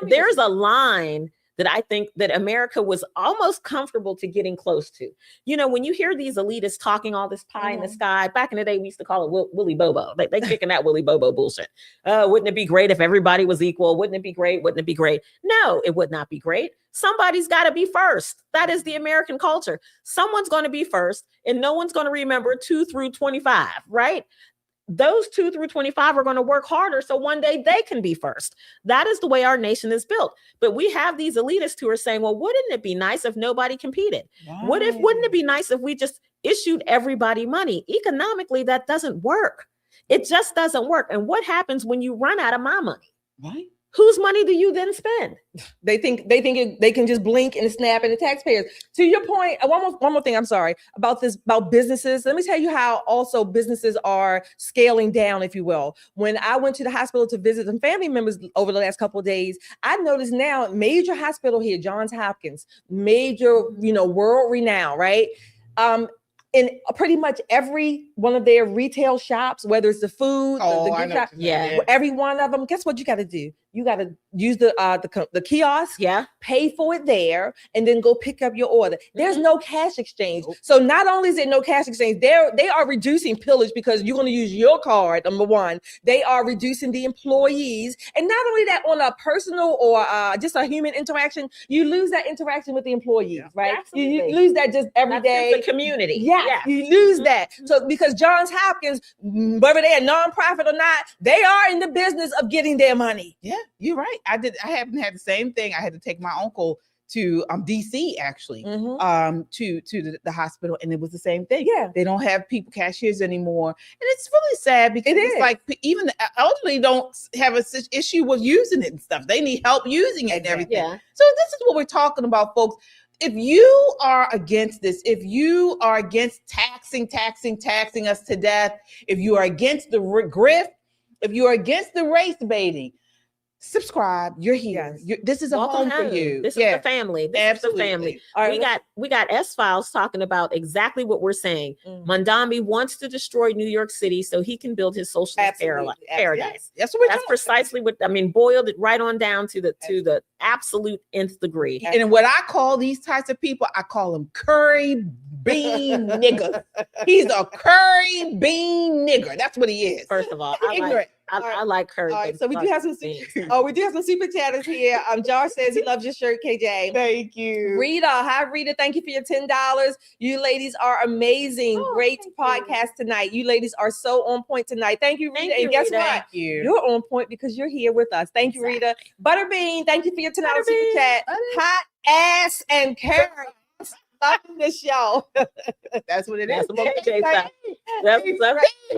There's a line that I think that America was almost comfortable to getting close to. You know, when you hear these elitists talking all this pie in the sky, back in the day, we used to call it Willy Bobo. They kicking that Willy Bobo bullshit. Wouldn't it be great if everybody was equal? Wouldn't it be great? Wouldn't it be great? No, it would not be great. Somebody's got to be first. That is the American culture. Someone's going to be first, and no one's going to remember 2 through 25, right? Those 2 through 25 are going to work harder so one day they can be first. That is the way our nation is built. But we have these elitists who are saying, well, wouldn't it be nice if nobody competed? Right. Wouldn't it be nice if we just issued everybody money? Economically, that doesn't work. It just doesn't work. And what happens when you run out of my money? Right. Whose money do you then spend? They think they can just blink and snap at the taxpayers. To your point, one more thing, I'm sorry, about businesses. Let me tell you how also businesses are scaling down, if you will. When I went to the hospital to visit some family members over the last couple of days, I noticed now major hospital here, Johns Hopkins, major, world renowned, right? In pretty much every one of their retail shops, whether it's the food, the gift shop, every one of them, guess what you got to do? You got to use the kiosk, pay for it there, and then go pick up your order. There's no cash exchange. So not only is there no cash exchange, they are reducing pillage because you're going to use your card, number one. They are reducing the employees. And not only that, on a personal or just a human interaction, you lose that interaction with the employees, right? You lose that just every day. The community. You lose that. So because Johns Hopkins, whether they're a nonprofit or not, they are in the business of getting their money. Yeah, you're right. I haven't had the same thing. I had to take my uncle to DC actually, to the hospital, and it was the same thing. Yeah, they don't have cashiers anymore, and it's really sad because it's like even the elderly don't have a issue with using it and stuff. They need help using it and everything. Yeah. So this is what we're talking about, folks. If you are against this, if you are against taxing us to death, if you are against the grift, if you are against the race baiting, subscribe. You're here. This is a home for you. This is the family. This is the family. All right, we got S-Files talking about exactly what we're saying. Mondami wants to destroy New York City so he can build his socialist paradise. That's what That's precisely what boiled it right on down to the absolute nth degree. And what I call these types of people, I call them curry bean nigger. He's a curry bean nigger. That's what he is. First of all, I like curry. All right, so we do have some super chatters here. Josh says he loves your shirt, KJ. Thank you. Rita, hi Rita. Thank you for your $10. You ladies are amazing. Great podcast tonight. You ladies are so on point tonight. Thank you, Rita. And guess what? You're on point because you're here with us. Thank you, Rita. Butterbean, thank you for your $10 super chat. Hot ass and curry. Loving this show. That's what it is.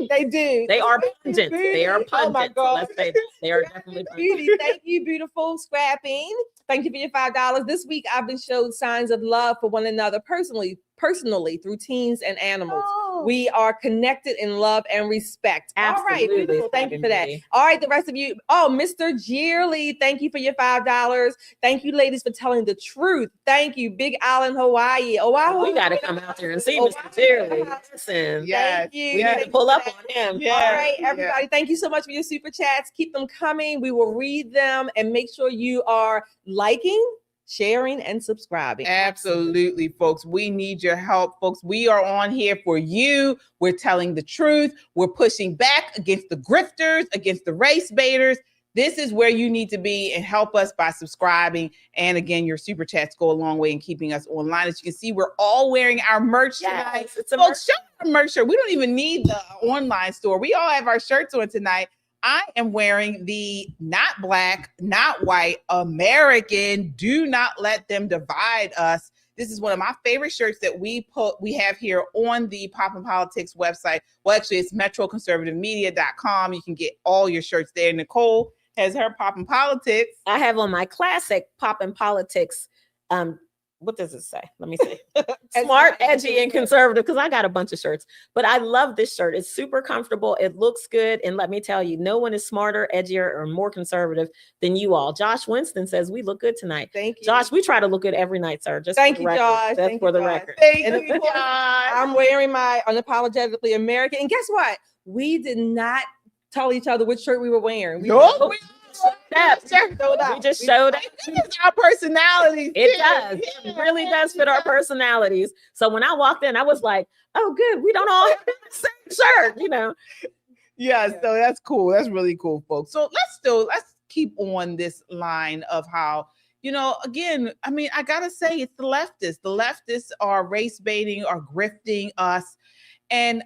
They do. They are pungent. They are pungent. Oh my God. Let's say they are definitely pungent. Thank you, beautiful scrapping. Thank you for your $5. This week, I've been showed signs of love for one another personally through teens and animals. We are connected in love and respect. Absolutely. All right, beautiful. Thank you for that. All right, the rest of you. Oh, Mr. Jeerley, thank you for your $5. Thank you, ladies, for telling the truth. Thank you, Big Island, Hawaii. Oahu. We got to come out there and see Mr. Jeerley. Listen, Thank you. we need to pull up on him. All right, everybody. Thank you so much for your super chats. Keep them coming. We will read them, and make sure you are liking, sharing, and subscribing. Absolutely, folks. We need your help, folks. We are on here for you. We're telling the truth. We're pushing back against the grifters, against the race baiters. This is where you need to be, and help us by subscribing. And again, your super chats go a long way in keeping us online. As you can see, we're all wearing our merch tonight. It's a folks, show our merch shirt. We don't even need the online store. We all have our shirts on tonight. I am wearing the not black, not white, American. Do not let them divide us. This is one of my favorite shirts that we have here on the Pop and Politics website. Well, actually, it's metroconservativemedia.com. You can get all your shirts there. Nicole has her Pop and Politics. I have on my classic Pop and Politics. What does it say? Let me see. Smart, edgy, and conservative, because I got a bunch of shirts. But I love this shirt. It's super comfortable. It looks good. And let me tell you, no one is smarter, edgier, or more conservative than you all. Josh Winston says we look good tonight. Thank you. Josh, we try to look good every night, sir. Just Thank for the you, record. Josh. That's Thank for you, the Josh. record. Thank And you, Josh. I'm wearing my unapologetically American. And guess what? We did not tell each other which shirt we were wearing. We We just showed it. It's our personalities. It does. It really does fit our personalities. So when I walked in, I was like, oh, good. We don't all have the same shirt, you know. Yeah, so that's cool. That's really cool, folks. So let's keep on this line of how, you know, again, I mean, I gotta say it's the leftists. The leftists are race baiting, are grifting us. And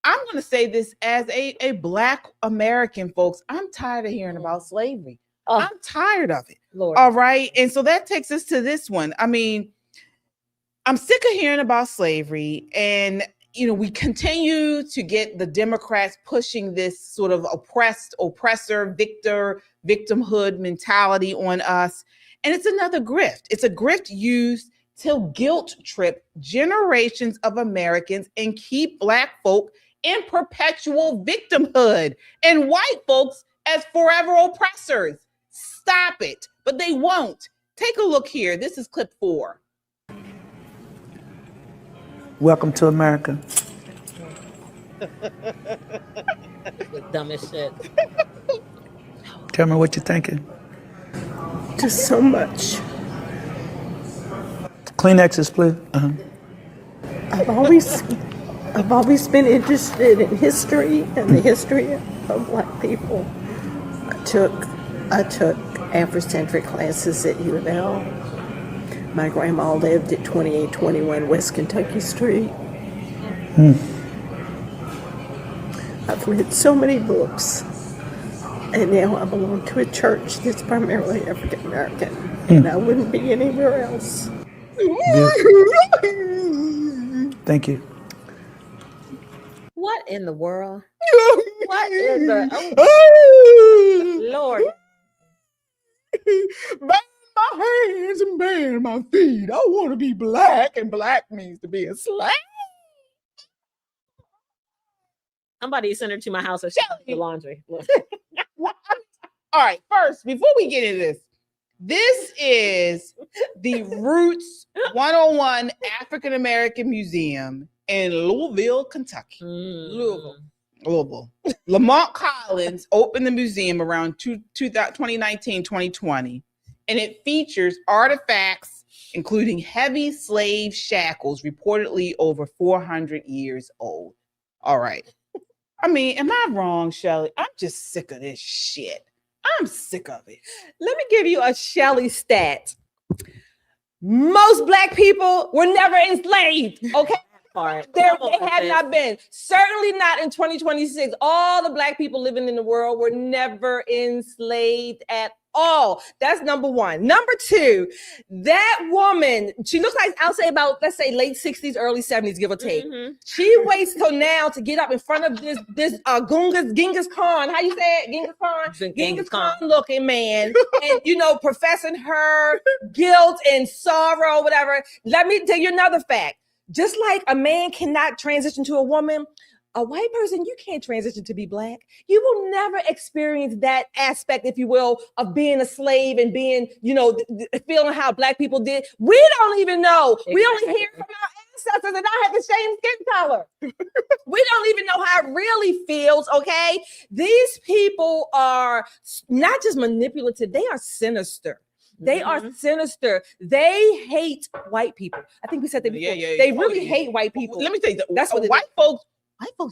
I'm going to say this as a Black American, folks. I'm tired of hearing about slavery. Oh, I'm tired of it. Lord. All right. And so that takes us to this one. I mean, I'm sick of hearing about slavery. And, you know, we continue to get the Democrats pushing this sort of oppressor, victimhood mentality on us. And it's another grift. It's a grift used to guilt trip generations of Americans and keep Black folk in perpetual victimhood and white folks as forever oppressors. Stop it. But they won't. Take a look here. This is clip 4. Welcome to America. The dumbest shit. Tell me what you're thinking. Just so much. Kleenexes, please. I've always been interested in history and the history of Black people. I took Afrocentric classes at U of L. My grandma lived at 2821 West Kentucky Street. I've read so many books, and now I belong to a church that's primarily African American, and I wouldn't be anywhere else. Thank you. What in the world? What in the Lord? Bang my hands and bang my feet. I want to be Black, and Black means to be a slave. Somebody sent her to my house and she did the laundry. Look. All right, first, before we get into this is the Roots 101 African American Museum in Louisville, Kentucky. Louisville. Lamont Collins opened the museum around 2019, 2020, and it features artifacts including heavy slave shackles, reportedly over 400 years old. All right. I mean, am I wrong, Shelley? I'm just sick of this shit. I'm sick of it. Let me give you a Shelley stat. Most Black people were never enslaved, okay? They have not been. Certainly not in 2026. All the Black people living in the world were never enslaved at all. That's number one. Number two, that woman, she looks like, I'll say about, let's say late 60s, early 70s, give or take. She waits till now to get up in front of this Genghis Khan. How you say it? Genghis Khan? Genghis Khan looking man. And, you know, professing her guilt and sorrow, whatever. Let me tell you another fact. Just like a man cannot transition to a woman, a white person, you can't transition to be black. You will never experience that aspect, if you will, of being a slave and being, feeling how black people did. We don't even know. Exactly. We only hear from our ancestors and I have the same skin color. We don't even know how it really feels, okay? These people are not just manipulative, they are sinister. They are sinister. They hate white people. I think we said that before. They really hate white people. Let me tell you, that's what white folks,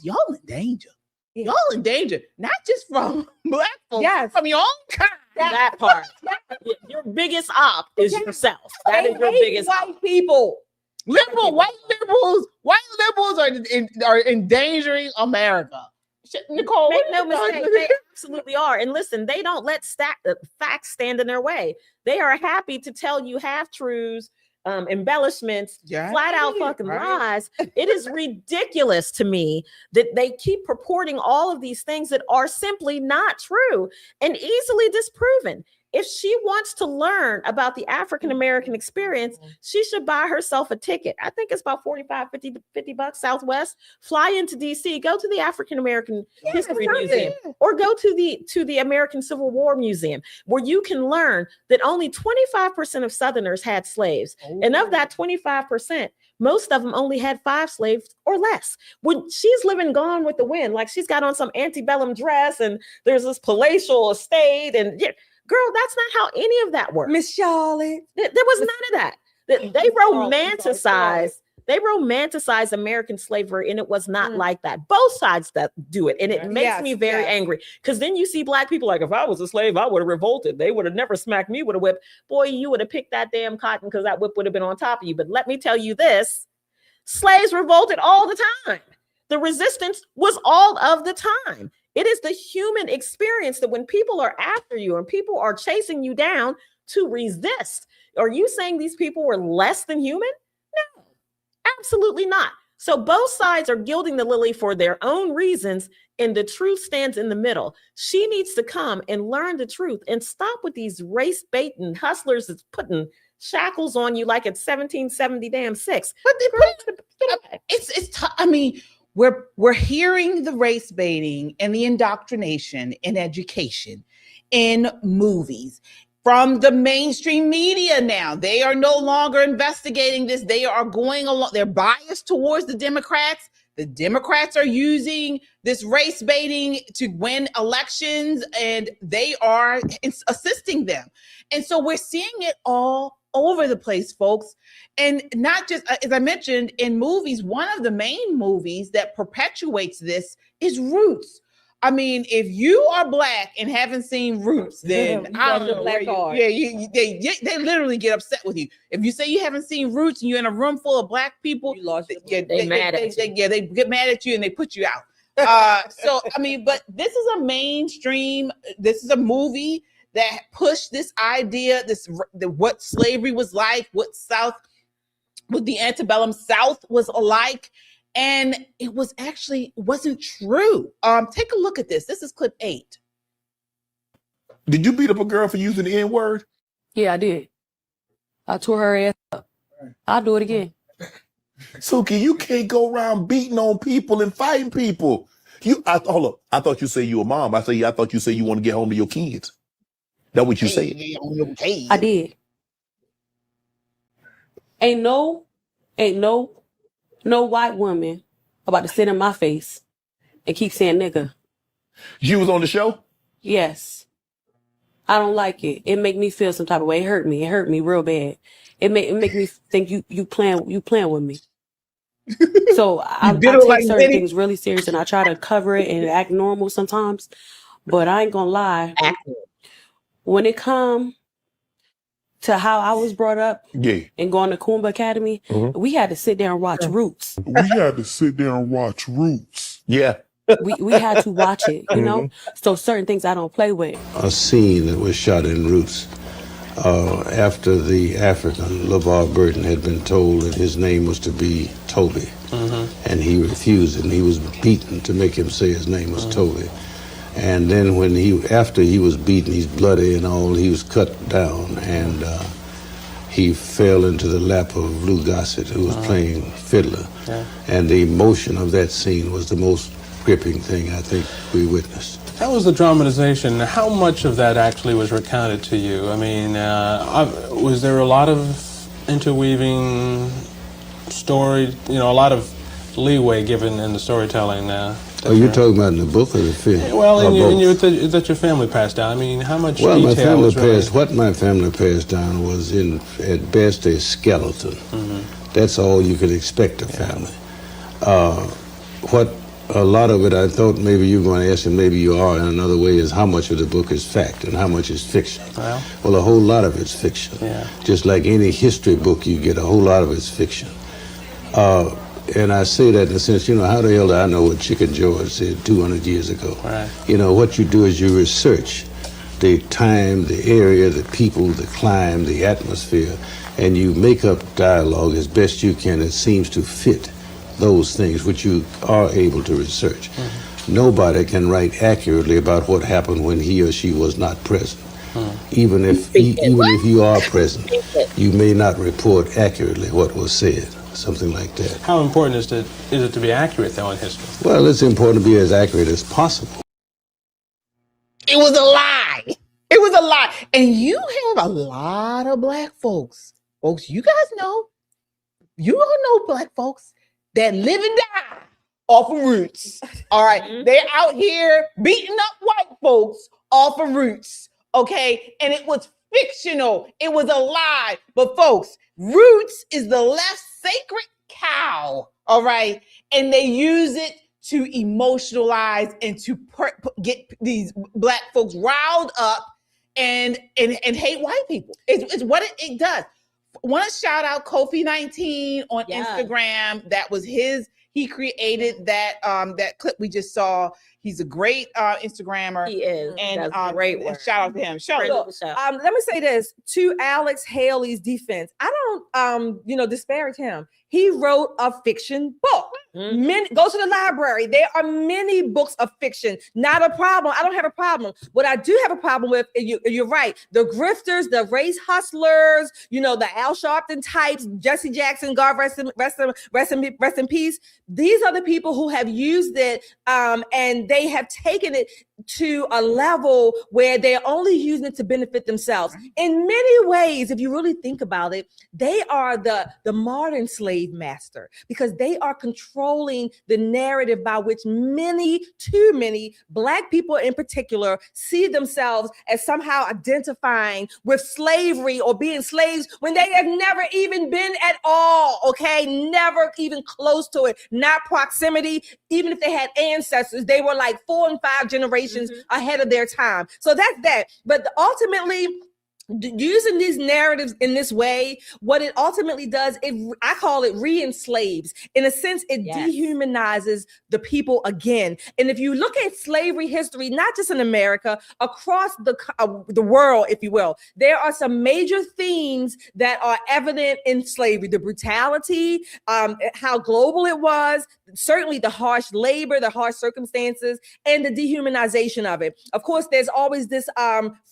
y'all in danger. Yeah. Y'all in danger, not just from black folks, from your own kind. That part. Your biggest op is yourself. That is your biggest white people. White liberals are endangering America. Nicole, make no mistake, they absolutely are. And listen, they don't let facts stand in their way. They are happy to tell you half-truths, embellishments, flat out fucking lies. It is ridiculous to me that they keep purporting all of these things that are simply not true and easily disproven. If she wants to learn about the African-American experience, she should buy herself a ticket. I think it's about $45, $50 Southwest. Fly into DC, go to the African-American History Museum, or go to the American Civil War Museum, where you can learn that only 25% of Southerners had slaves. And of that 25%, most of them only had 5 slaves or less. When she's living Gone with the Wind, like she's got on some antebellum dress and there's this palatial estate and girl, that's not how any of that works. Miss Charlotte. There was none of that. They romanticize American slavery, and it was not like that. Both sides that do it, and it makes me very angry. Because then you see black people like, if I was a slave, I would have revolted. They would have never smacked me with a whip. Boy, you would have picked that damn cotton because that whip would have been on top of you. But let me tell you this, slaves revolted all the time. The resistance was all of the time. It is the human experience that when people are after you and people are chasing you down to resist. Are you saying these people were less than human? No, absolutely not. So both sides are gilding the lily for their own reasons, and the truth stands in the middle. She needs to come and learn the truth and stop with these race baiting hustlers that's putting shackles on you like it's 1770 damn 6. But I mean, we're hearing the race baiting and the indoctrination in education, in movies, from the mainstream media now. They are no longer investigating this. They are going along. They're biased towards the Democrats. The Democrats are using this race baiting to win elections, and they are assisting them. And so we're seeing it all over the place, folks. And not just, as I mentioned, in movies, one of the main movies that perpetuates this is Roots. I mean, if you are black and haven't seen Roots, then I don't know where they literally get upset with you. If you say you haven't seen Roots and you're in a room full of black people, they get mad at you and they put you out. So, I mean, but this is this is a movie that pushed this idea, what slavery was like, what the antebellum South was like. And it wasn't true. Take a look at this. This is clip 8. Did you beat up a girl for using the N-word? Yeah, I did. I tore her ass up. I'll do it again. Suki, you can't go around beating on people and fighting people. Hold up. I thought you said you were a mom. I thought you said you want to get home to your kids. That's what you said. I did. Ain't no white woman about to sit in my face and keep saying nigga. You was on the show? Yes. I don't like it. It make me feel some type of way. It hurt me. It hurt me real bad. It make me think you playing with me. So I take certain things really serious and I try to cover it and act normal sometimes. But I ain't gonna lie. When it come to how I was brought up and going to Kumba Academy, we had to sit there and watch Roots. Yeah. We had to watch it, you know? So certain things I don't play with. A scene that was shot in Roots after the African, LeVar Burton, had been told that his name was to be Toby. And he refused it, and he was beaten to make him say his name was Toby. And then after he was beaten, he's bloody and all, he was cut down, and he fell into the lap of Lou Gossett, who was playing fiddler. And the emotion of that scene was the most gripping thing I think we witnessed. That was the dramatization. How much of that actually was recounted to you? I mean, was there a lot of interweaving story, a lot of leeway given in the storytelling? Oh, you're talking about in the book or the film? Well, that your family passed down. I mean, how much Well, detail what my family passed down was, at best, a skeleton. That's all you could expect of family. What a lot of it, I thought maybe you were going to ask, and maybe you are in another way, is how much of the book is fact and how much is fiction. Well, a whole lot of it's fiction. Just like any history book you get, a whole lot of it's fiction. And I say that in the sense, how the hell do I know what Chicken George said 200 years ago? What you do is you research the time, the area, the people, the climate, the atmosphere, and you make up dialogue as best you can that seems to fit those things which you are able to research. Nobody can write accurately about what happened when he or she was not present. Even if you are present, you may not report accurately what was said. Something like that. How important is it to be accurate, though, in history? Well, it's important to be as accurate as possible. It was a lie. It was a lie. And you have a lot of black folks. Folks, you guys know. You all know black folks that live and die off of roots. All right. They're out here beating up white folks off of roots. Okay. And it was fictional. It was a lie. But folks, roots is the left sacred cow, all right? And they use it to emotionalize and to get these black folks riled up and hate white people. It's what it does. I want to shout out Kofi19 on Instagram. That was he created that that clip we just saw. He's a great Instagrammer. He is. And great work. Shout out to him. Let me say this to Alex Haley's defense. I don't disparage him. He wrote a fiction book. Go to the library. There are many books of fiction. Not a problem. I don't have a problem. What I do have a problem with, you're right, the grifters, the race hustlers, the Al Sharpton types, Jesse Jackson, God rest in peace. These are the people who have used it and they have taken it to a level where they're only using it to benefit themselves. In many ways, if you really think about it, they are the modern slave master, because they are controlling the narrative by which too many black people in particular see themselves as somehow identifying with slavery or being slaves when they have never even been at all, okay? Never even close to it, not proximity. Even if they had ancestors, they were like 4 and 5 generations ahead of their time. So that's that. But ultimately, using these narratives in this way, what it ultimately does, I call it re-enslaves. In a sense, it dehumanizes the people again. And if you look at slavery history, not just in America, across the world, if you will, there are some major themes that are evident in slavery. The brutality, how global it was, certainly the harsh labor, the harsh circumstances, and the dehumanization of it. Of course, there's always this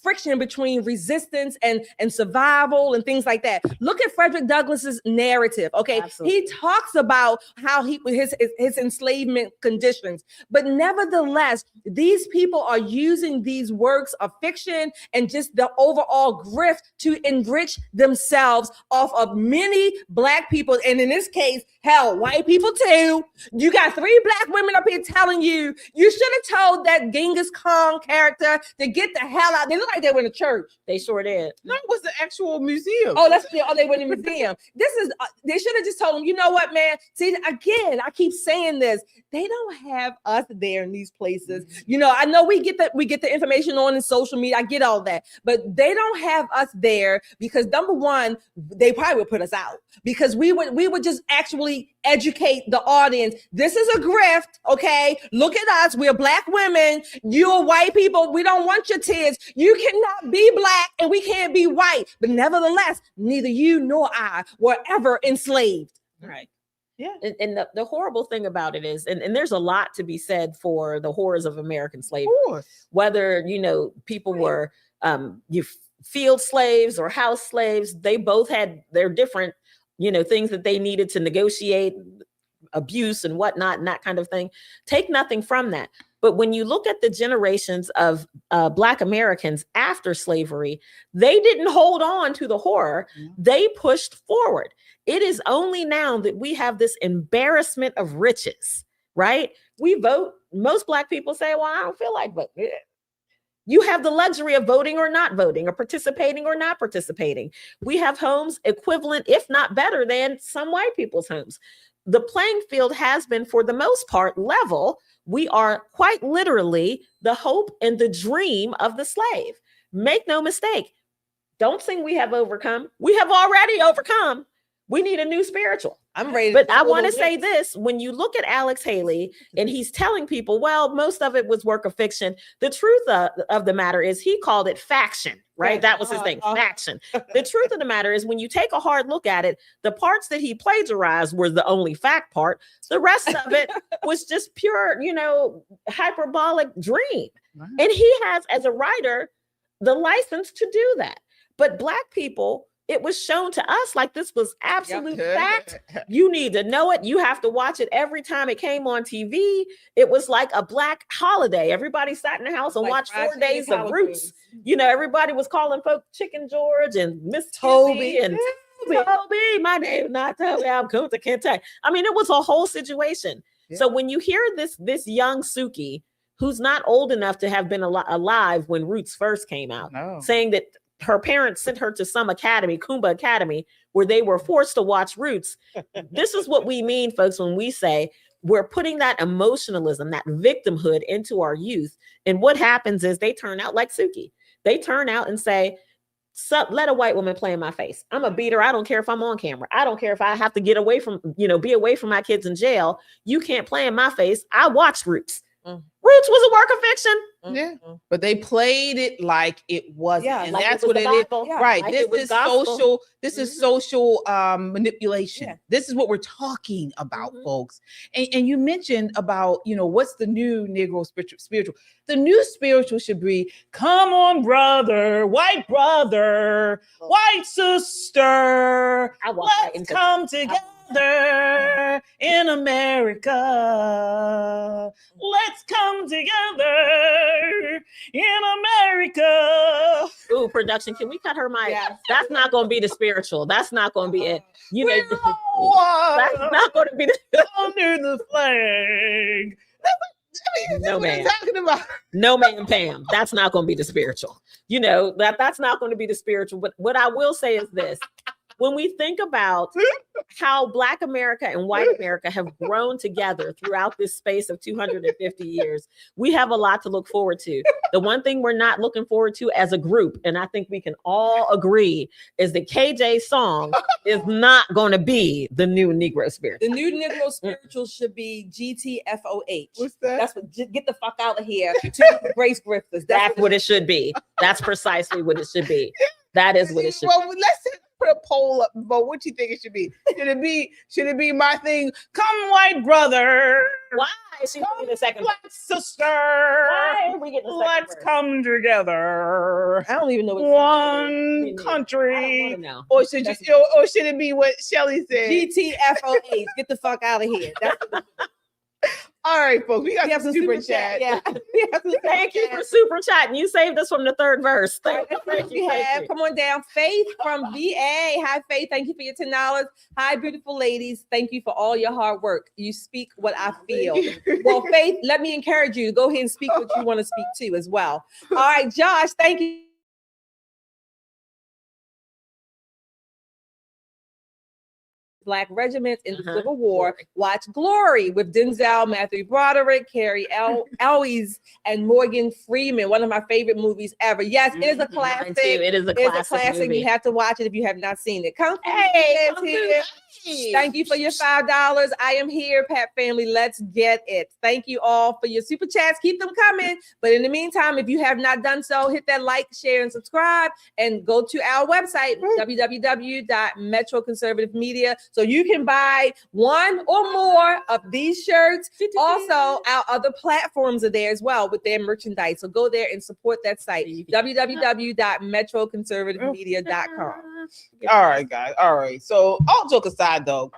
friction between resistance and survival and things like that. Look at Frederick Douglass's narrative. Okay, He talks about how his enslavement conditions, but nevertheless, these people are using these works of fiction and just the overall grift to enrich themselves off of many black people, and in this case, hell, white people too. You got 3 black women up here telling you should have told that Genghis Khan character to get the hell out. They look like they were in a church. They sure did. No, it was the actual museum. They were in the museum. They should have just told them, you know what, man? See, again, I keep saying this. They don't have us there in these places. I know we get the information on in social media. I get all that, but they don't have us there because number one, they probably would put us out because we would just actually educate the audience. This is a grift, okay? Look at us. We're black women. You're white people. We don't want your tears. You cannot be black and we can't be white. But nevertheless, neither you nor I were ever enslaved. Right. Yeah. And the horrible thing about it is, and there's a lot to be said for the horrors of American slavery. Whether, people were field slaves or house slaves. They both had their different, things that they needed to negotiate, abuse and whatnot, and that kind of thing. Take nothing from that. But when you look at the generations of Black Americans after slavery, they didn't hold on to the horror. They pushed forward. It is only now that we have this embarrassment of riches, right? We vote. Most Black people say, well, I don't feel like voting. You have the luxury of voting or not voting, or participating or not participating. We have homes equivalent, if not better, than some white people's homes. The playing field has been, for the most part, level. We are quite literally the hope and the dream of the slave. Make no mistake. Don't think we have overcome. We have already overcome. We need a new spiritual. I'm ready. But I want to say this. When you look at Alex Haley and he's telling people, well, most of it was work of fiction. The truth of the matter is he called it faction, right? That was his thing, faction. The truth of the matter is when you take a hard look at it, the parts that he plagiarized were the only fact part. The rest of it was just pure, hyperbolic dream. And he has, as a writer, the license to do that. But Black people, it was shown to us like this was absolute fact. You need to know it. You have to watch it every time it came on TV. It was like a Black holiday. Everybody sat in the house and watched 4 days of Roots. Everybody was calling folk Chicken George and Miss Toby and Toby. My name is not Toby. I'm coming to Kentucky. I mean, it was a whole situation. Yeah. So when you hear this young Suki, who's not old enough to have been alive when Roots first came out, saying that her parents sent her to some academy, Kumba Academy, where they were forced to watch Roots. This is what we mean, folks, when we say we're putting that emotionalism, that victimhood into our youth. And what happens is they turn out like Suki. They turn out and say, let a white woman play in my face. I'm a beater. I don't care if I'm on camera. I don't care if I have to get away from, be away from my kids in jail. You can't play in my face. I watched Roots. Roots was a work of fiction. Yeah, but they played it like it wasn't, and like that's it was what it is. Yeah, right. Like this is social. This is social manipulation. Yeah. This is what we're talking about, folks. And you mentioned about what's the new Negro spiritual. The new spiritual should be, come on, brother, white sister, let's come together. In America, let's come together in America. Ooh, production, can we cut her mic? Yes. That's not going to be the spiritual. That's not going to be it. That's not going to be under the flag. No, man. Talking about. No, man, Pam. That's not going to be the spiritual. That's not going to be the spiritual. But what I will say is this. When we think about how Black America and white America have grown together throughout this space of 250 years, we have a lot to look forward to. The one thing we're not looking forward to as a group, and I think we can all agree, is that KJ's song is not going to be the new Negro spiritual. The new Negro spiritual should be GTFOH. What's that? That's what, get the fuck out of here. To grace grifters. That's what it should be. That's precisely what it should be. That is what it should be. Well, let's put a poll up, but what you think it should be? Should it be my thing? Come, white brother. Why is she getting the second? Black sister. Why are we getting the second? Let's come together. I don't even know what one country. Know. Or should it be what Shelly said? GTFOH. Get the fuck out of here. All right, folks. We got some super chat. Yeah. Thank you for super chatting. You saved us from the third verse. Thank you. Come on down. Faith from VA. Hi, Faith. Thank you for your $10. Hi, beautiful ladies. Thank you for all your hard work. You speak what I feel. Well, Faith, let me encourage you to go ahead and speak what you want to speak to as well. All right, Josh, thank you. Black regiments in the Civil War. Watch Glory with Denzel, Matthew Broderick, Carrie Elwes, and Morgan Freeman. One of my favorite movies ever. Yes, it is a classic. It is a classic movie. You have to watch it if you have not seen it. Come hey, here. Thank you for your $5. I am here, Pat family. Let's get it. Thank you all for your super chats. Keep them coming. But in the meantime, if you have not done so, hit that like, share, and subscribe, and go to our website, www.metroconservativemedia, so you can buy one or more of these shirts. Also, our other platforms are there as well with their merchandise. So go there and support that site, www.metroconservativemedia.com. All right, guys. All right. So all joke aside, though,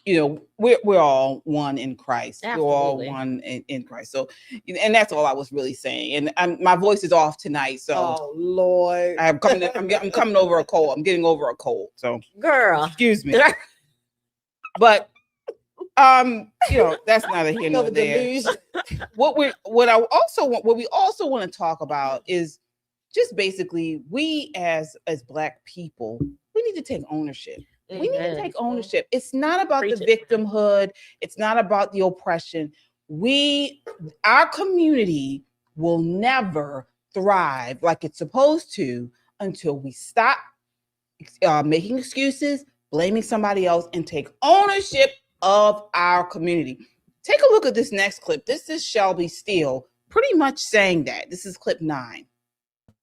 we're all one in Christ. Absolutely. We're all one in Christ. So, and that's all I was really saying. And my voice is off tonight. So, oh Lord, I'm coming over a cold. I'm getting over a cold. So, girl, excuse me. But that's neither here nor there. What we also want to talk about is just basically we as Black people, we need to take ownership. We need to take ownership. It's not about the victimhood. It's not about the oppression. Our community will never thrive like it's supposed to until we stop making excuses, blaming somebody else, and take ownership of our community. Take a look at this next clip. This is Shelby Steele pretty much saying that. This is clip 9.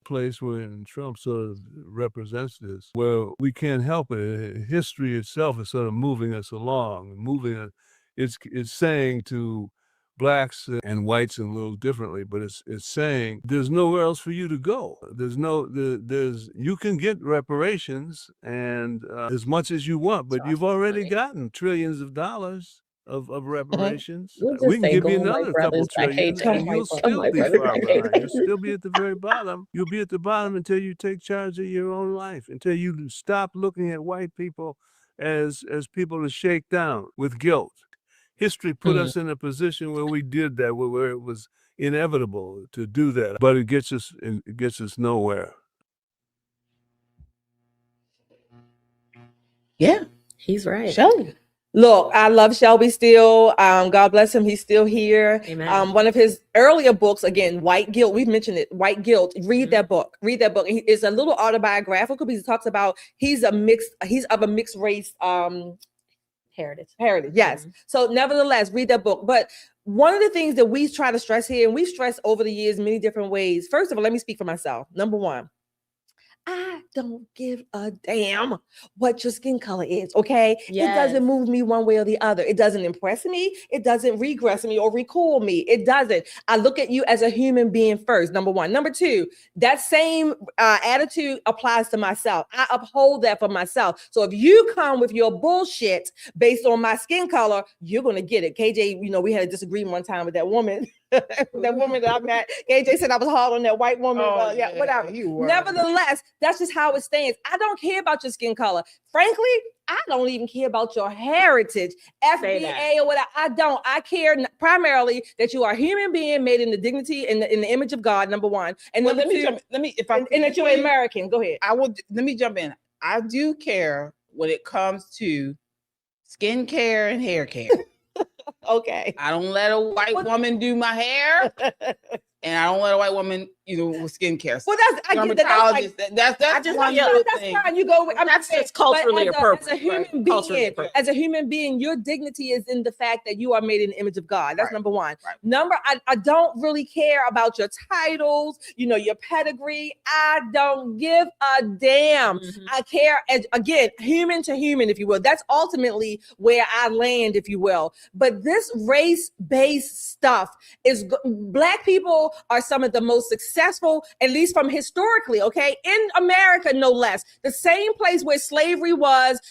Place where Trump sort of represents this, where we can't help it. History itself is sort of moving us along, it's saying to Blacks and whites a little differently, but it's saying there's nowhere else for you to go. You can get reparations and as much as you want, but you've already gotten trillions of dollars of reparations. We can give you another couple trillion, and you'll still be far behind. You'll still be at the very bottom. You'll be at the bottom until you take charge of your own life, until you stop looking at white people as people to shake down with guilt. History put us in a position where we did that, where it was inevitable to do that, but it gets us nowhere. Yeah, he's right. Shelby. Look, I love Shelby Steele. God bless him. He's still here. Amen. One of his earlier books, again, White Guilt. We've mentioned it. White Guilt. Read that book. Read that book. It's a little autobiographical because he talks about he's of a mixed race heritage. Yes. So nevertheless, read that book. But one of the things that we try to stress here, and we've stressed over the years many different ways. First of all, let me speak for myself. Number one, I don't give a damn what your skin color is, okay? Yes. It doesn't move me one way or the other. It doesn't impress me. It doesn't regress me or recall me. It doesn't. I look at you as a human being first, number one. Number two, that same attitude applies to myself. I uphold that for myself. So if you come with your bullshit based on my skin color, you're going to get it. KJ, we had a disagreement one time with that woman. That woman that I met, KJ said I was hard on that white woman. Whatever. Nevertheless, that's just how it stands. I don't care about your skin color. Frankly, I don't even care about your heritage, FBA or whatever. I don't. I care primarily that you are a human being made in the dignity and in the image of God. Number one, and well, number two, and that you're American. Go ahead. Let me jump in. I do care when it comes to skin care and hair care. Okay. I don't let a white woman do my hair, and I don't let a white woman, with skincare. Well, that's one thing. Fine. You go with. That's just culturally appropriate. As a human being, your dignity is in the fact that you are made in the image of God. That's number one. I don't really care about your titles, your pedigree. I don't give a damn. I care again, human to human, if you will. That's ultimately where I land, if you will. But this race-based stuff is Black people are some of the most successful, at least from historically, okay, in America, no less. The same place where slavery was,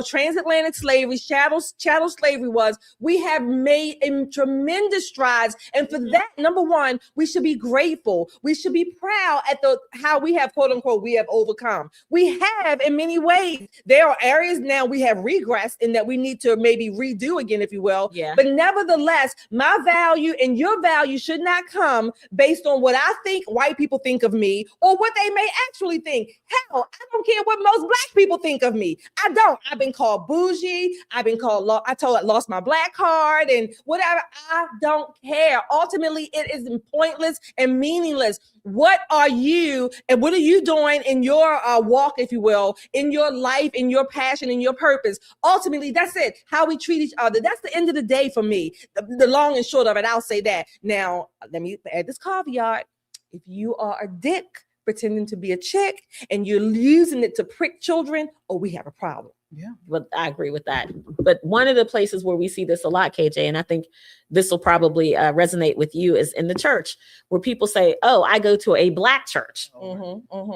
transatlantic slavery, chattel slavery was, we have made tremendous strides. And for that, number one, we should be grateful. We should be proud at how we have, quote unquote, we have overcome. We have in many ways. There are areas now we have regressed in that we need to maybe redo again, if you will. Yeah. But nevertheless, my value and your value should not come based on what I think white people think of me or what they may actually think. Hell, I don't care what most black people think of me. I don't. I've been called bougie. I've been called, I lost my black card and whatever. I don't care. Ultimately, it is pointless and meaningless. What are you and what are you doing in your walk, if you will, in your life, in your passion, in your purpose? Ultimately, that's it. How we treat each other. That's the end of the day for me. The long and short of it, I'll say that. Now, let me add this caveat. If you are a dick pretending to be a chick and you're using it to prick children, we have a problem. Yeah. Well, I agree with that. But one of the places where we see this a lot, KJ, and I think this will probably resonate with you, is in the church, where people say, oh, I go to a black church,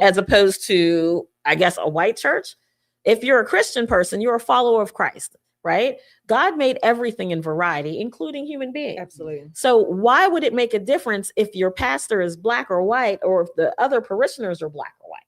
as opposed to, I guess, a white church. If you're a Christian person, you're a follower of Christ, right? God made everything in variety, including human beings. Absolutely. So why would it make a difference if your pastor is black or white, or if the other parishioners are black or white?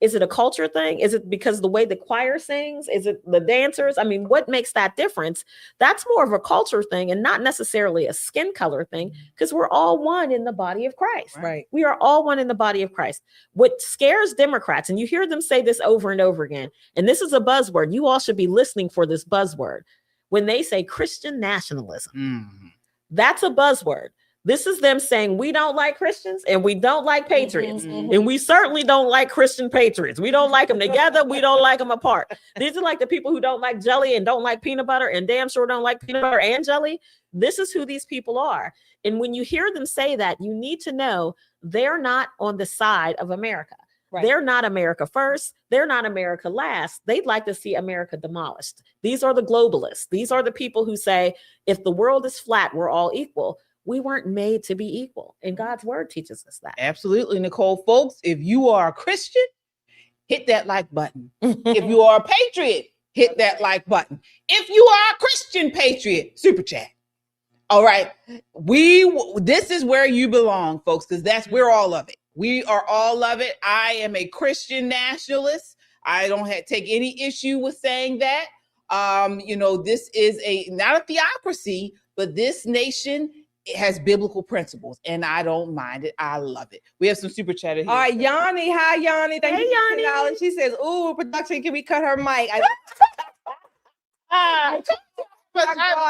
Is it a culture thing? Is it because the way the choir sings? Is it the dancers? I mean, what makes that difference? That's more of a culture thing and not necessarily a skin color thing, because we're all one in the body of Christ. Right. We are all one in the body of Christ. What scares Democrats, and you hear them say this over and over again, and this is a buzzword. You all should be listening for this buzzword. When they say Christian nationalism, that's a buzzword. This is them saying we don't like Christians and we don't like patriots. And we certainly don't like Christian patriots. We don't like them together. We don't like them apart. These are like the people who don't like jelly and don't like peanut butter and damn sure don't like peanut butter and jelly. This is who these people are. And when you hear them say that, you need to know they're not on the side of America. Right. They're not America first. They're not America last. They'd like to see America demolished. These are the globalists. These are the people who say, if the world is flat, we're all equal. We weren't made to be equal. And God's word teaches us that. Absolutely, Nicole. Folks, if you are a Christian, hit that like button. If you are a patriot, hit that like button. If you are a Christian patriot, super chat. All right. This is where you belong, folks, because we're all of it. We are all of it. I am a Christian nationalist. I don't take any issue with saying that. This is not a theocracy, but this nation, it has biblical principles, and I don't mind it. I love it. We have some super chat here. All right, Yanni. Hi, Yanni. Thank you, Yanni. She says, "Ooh, production, can we cut her mic?" I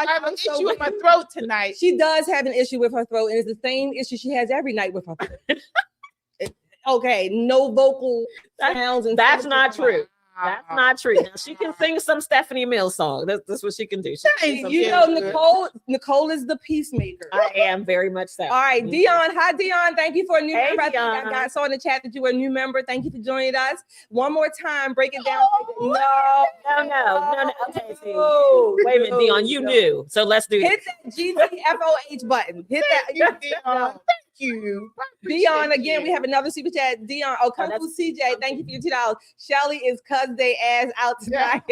have an issue with my throat tonight. She does have an issue with her throat, and it's the same issue she has every night with her throat. Okay, no vocal sounds. And that's not true. That's not true. Now, she can sing some Stephanie Mills song. That's what she can do. Nicole is the peacemaker. I am very much so. All right, Dion. Hi, Dion. Thank you for a new member. I saw in the chat that you were a new member. Thank you for joining us. One more time, break it down. No. Okay, see. Wait a minute, Dion. You knew. So let's do Hit that GTFOH button. Hit that. Thank you. Dion, again, we have another super chat. Dion, Kung Fu CJ, thank you for your $2. Shelly is cuz they ass out tonight.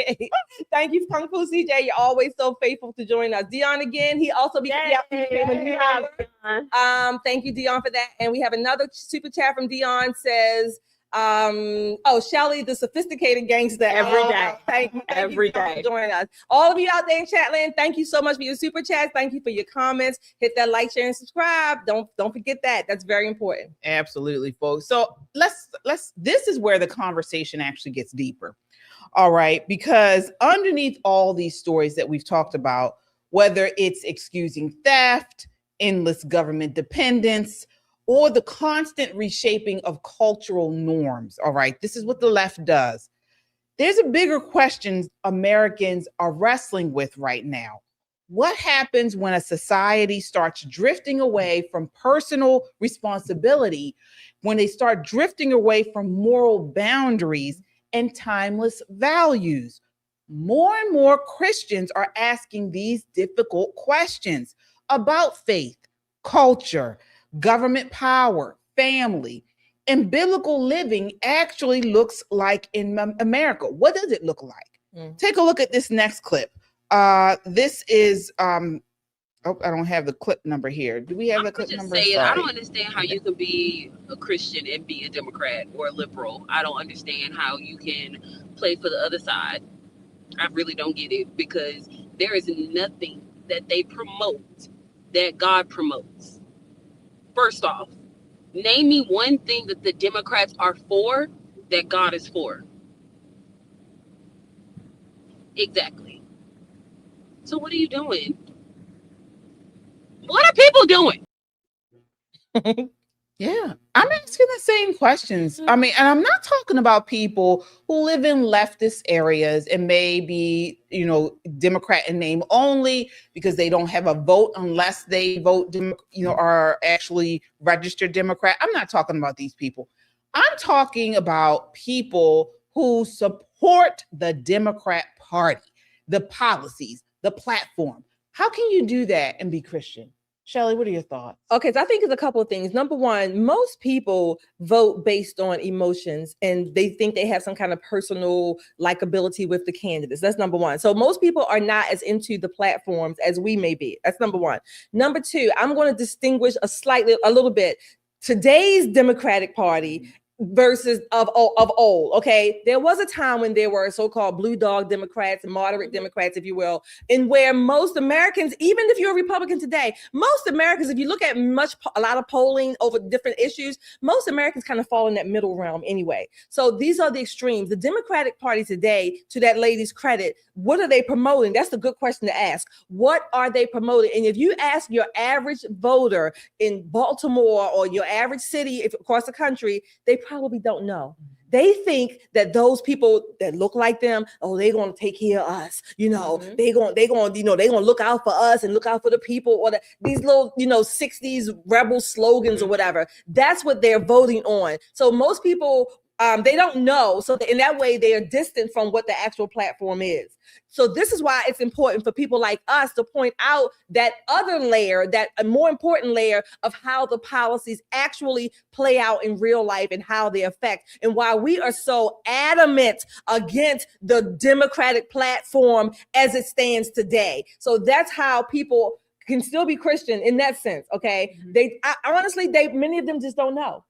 Thank you, Kung Fu CJ. You're always so faithful to join us. Dion, again, he also became thank you, Dion, for that. And we have another super chat from Dion says, Shelly, the sophisticated gangster. Every day. Thank you every day. for joining us. All of you out there in Chatland, thank you so much for your super chats. Thank you for your comments. Hit that like, share, and subscribe. Don't forget that. That's very important. Absolutely, folks. So this is where the conversation actually gets deeper. All right, because underneath all these stories that we've talked about, whether it's excusing theft, endless government dependence, or the constant reshaping of cultural norms. All right, this is what the left does. There's a bigger question Americans are wrestling with right now. What happens when a society starts drifting away from personal responsibility, when they start drifting away from moral boundaries and timeless values? More and more Christians are asking these difficult questions about faith, culture, government power, family, and biblical living actually looks like in America. What does it look like? Take a look at this next clip. This is, I don't have the clip number here. Do we have the clip number? I don't understand how you can be a Christian and be a Democrat or a liberal. I don't understand how you can play for the other side. I really don't get it, because there is nothing that they promote that God promotes. First off, Name me one thing that the Democrats are for that God is for. Exactly. So what are you doing? What are people doing? Yeah, I'm asking the same questions. I mean, and I'm not talking about people who live in leftist areas and may be, Democrat in name only because they don't have a vote unless they vote, are actually registered Democrat. I'm not talking about these people. I'm talking about people who support the Democrat Party, the policies, the platform. How can you do that and be Christian? Shelley, what are your thoughts? Okay, so I think it's a couple of things. Number one, most people vote based on emotions and they think they have some kind of personal likability with the candidates. That's number one. So most people are not as into the platforms as we may be. That's number one. Number two, I'm going to distinguish a little bit today's Democratic Party versus of old. Okay, there was a time when there were so-called blue dog Democrats, moderate Democrats, if you will, and where most Americans, even if you're a Republican today, most Americans, if you look at a lot of polling over different issues, most Americans kind of fall in that middle realm anyway. So these are the extremes. The Democratic Party today, to that lady's credit, what are they promoting? That's a good question to ask. What are they promoting? And if you ask your average voter in Baltimore or your average city across the country, they probably don't know. They think that those people that look like them, they're going to take care of us. They're going to look out for us and look out for the people, or these little, 60s rebel slogans or whatever. That's what they're voting on. So most people, they don't know. So in that way, they are distant from what the actual platform is. So this is why it's important for people like us to point out that other layer, that a more important layer of how the policies actually play out in real life and how they affect, and why we are so adamant against the Democratic platform as it stands today. So that's how people can still be Christian in that sense. Okay. Honestly, many of them just don't know.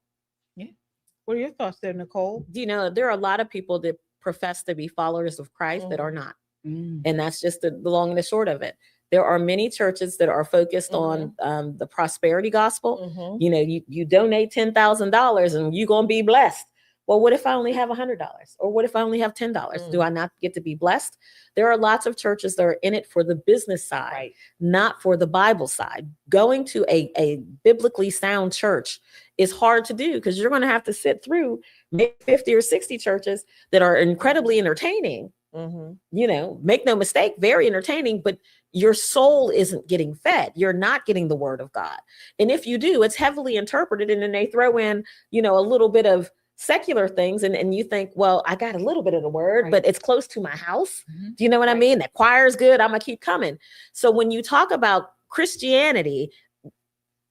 What are your thoughts there, Nicole? There are a lot of people that profess to be followers of Christ that are not. And that's just the long and the short of it. There are many churches that are focused on the prosperity gospel. You donate $10,000 and you're going to be blessed. Well, what if I only have $100? Or what if I only have $10? Do I not get to be blessed? There are lots of churches that are in it for the business side, not for the Bible side. Going to a biblically sound church is hard to do because you're going to have to sit through maybe 50 or 60 churches that are incredibly entertaining. Make no mistake, very entertaining, but your soul isn't getting fed. You're not getting the word of God. And if you do, it's heavily interpreted. And then they throw in, a little bit of secular things. And you think, well, I got a little bit of the word, but it's close to my house. Do you know what I mean? That choir's good. I'm going to keep coming. So when you talk about Christianity,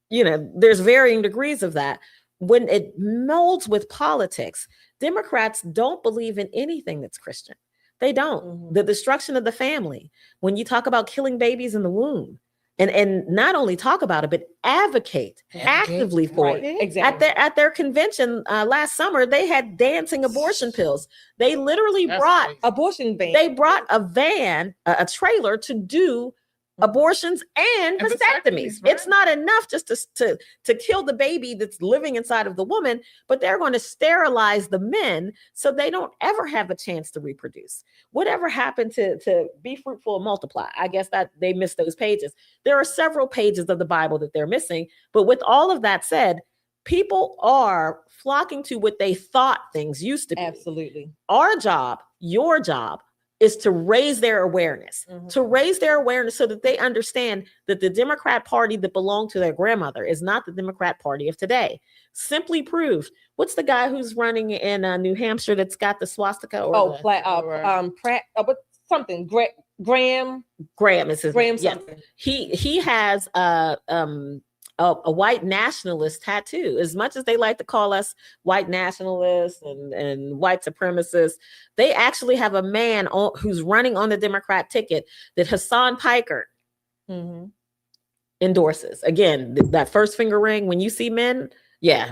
there's varying degrees of that. When it molds with politics, Democrats don't believe in anything that's Christian. They don't. The destruction of the family. When you talk about killing babies in the womb, and not only talk about it, but advocate actively for it. Exactly. At their convention last summer, they had dancing abortion pills. They literally brought abortion van. They brought a van, a trailer to do abortions and vasectomies. It's not enough just to kill the baby that's living inside of the woman, but they're going to sterilize the men so they don't ever have a chance to reproduce. Whatever happened to be fruitful and multiply? I guess that they missed those pages. There are several pages of the Bible that they're missing. But with all of that said, people are flocking to what they thought things used to be. Absolutely. Our job, your job, is to raise their awareness, so that they understand that the Democrat Party that belonged to their grandmother is not the Democrat Party of today. Simply proved. What's the guy who's running in New Hampshire that's got the swastika? Something. Graham is his Graham name. something. Yeah. He has a white nationalist tattoo. As much as they like to call us white nationalists and white supremacists, they actually have a man who's running on the Democrat ticket that Hasan Piker endorses. Again, that first finger ring, when you see men,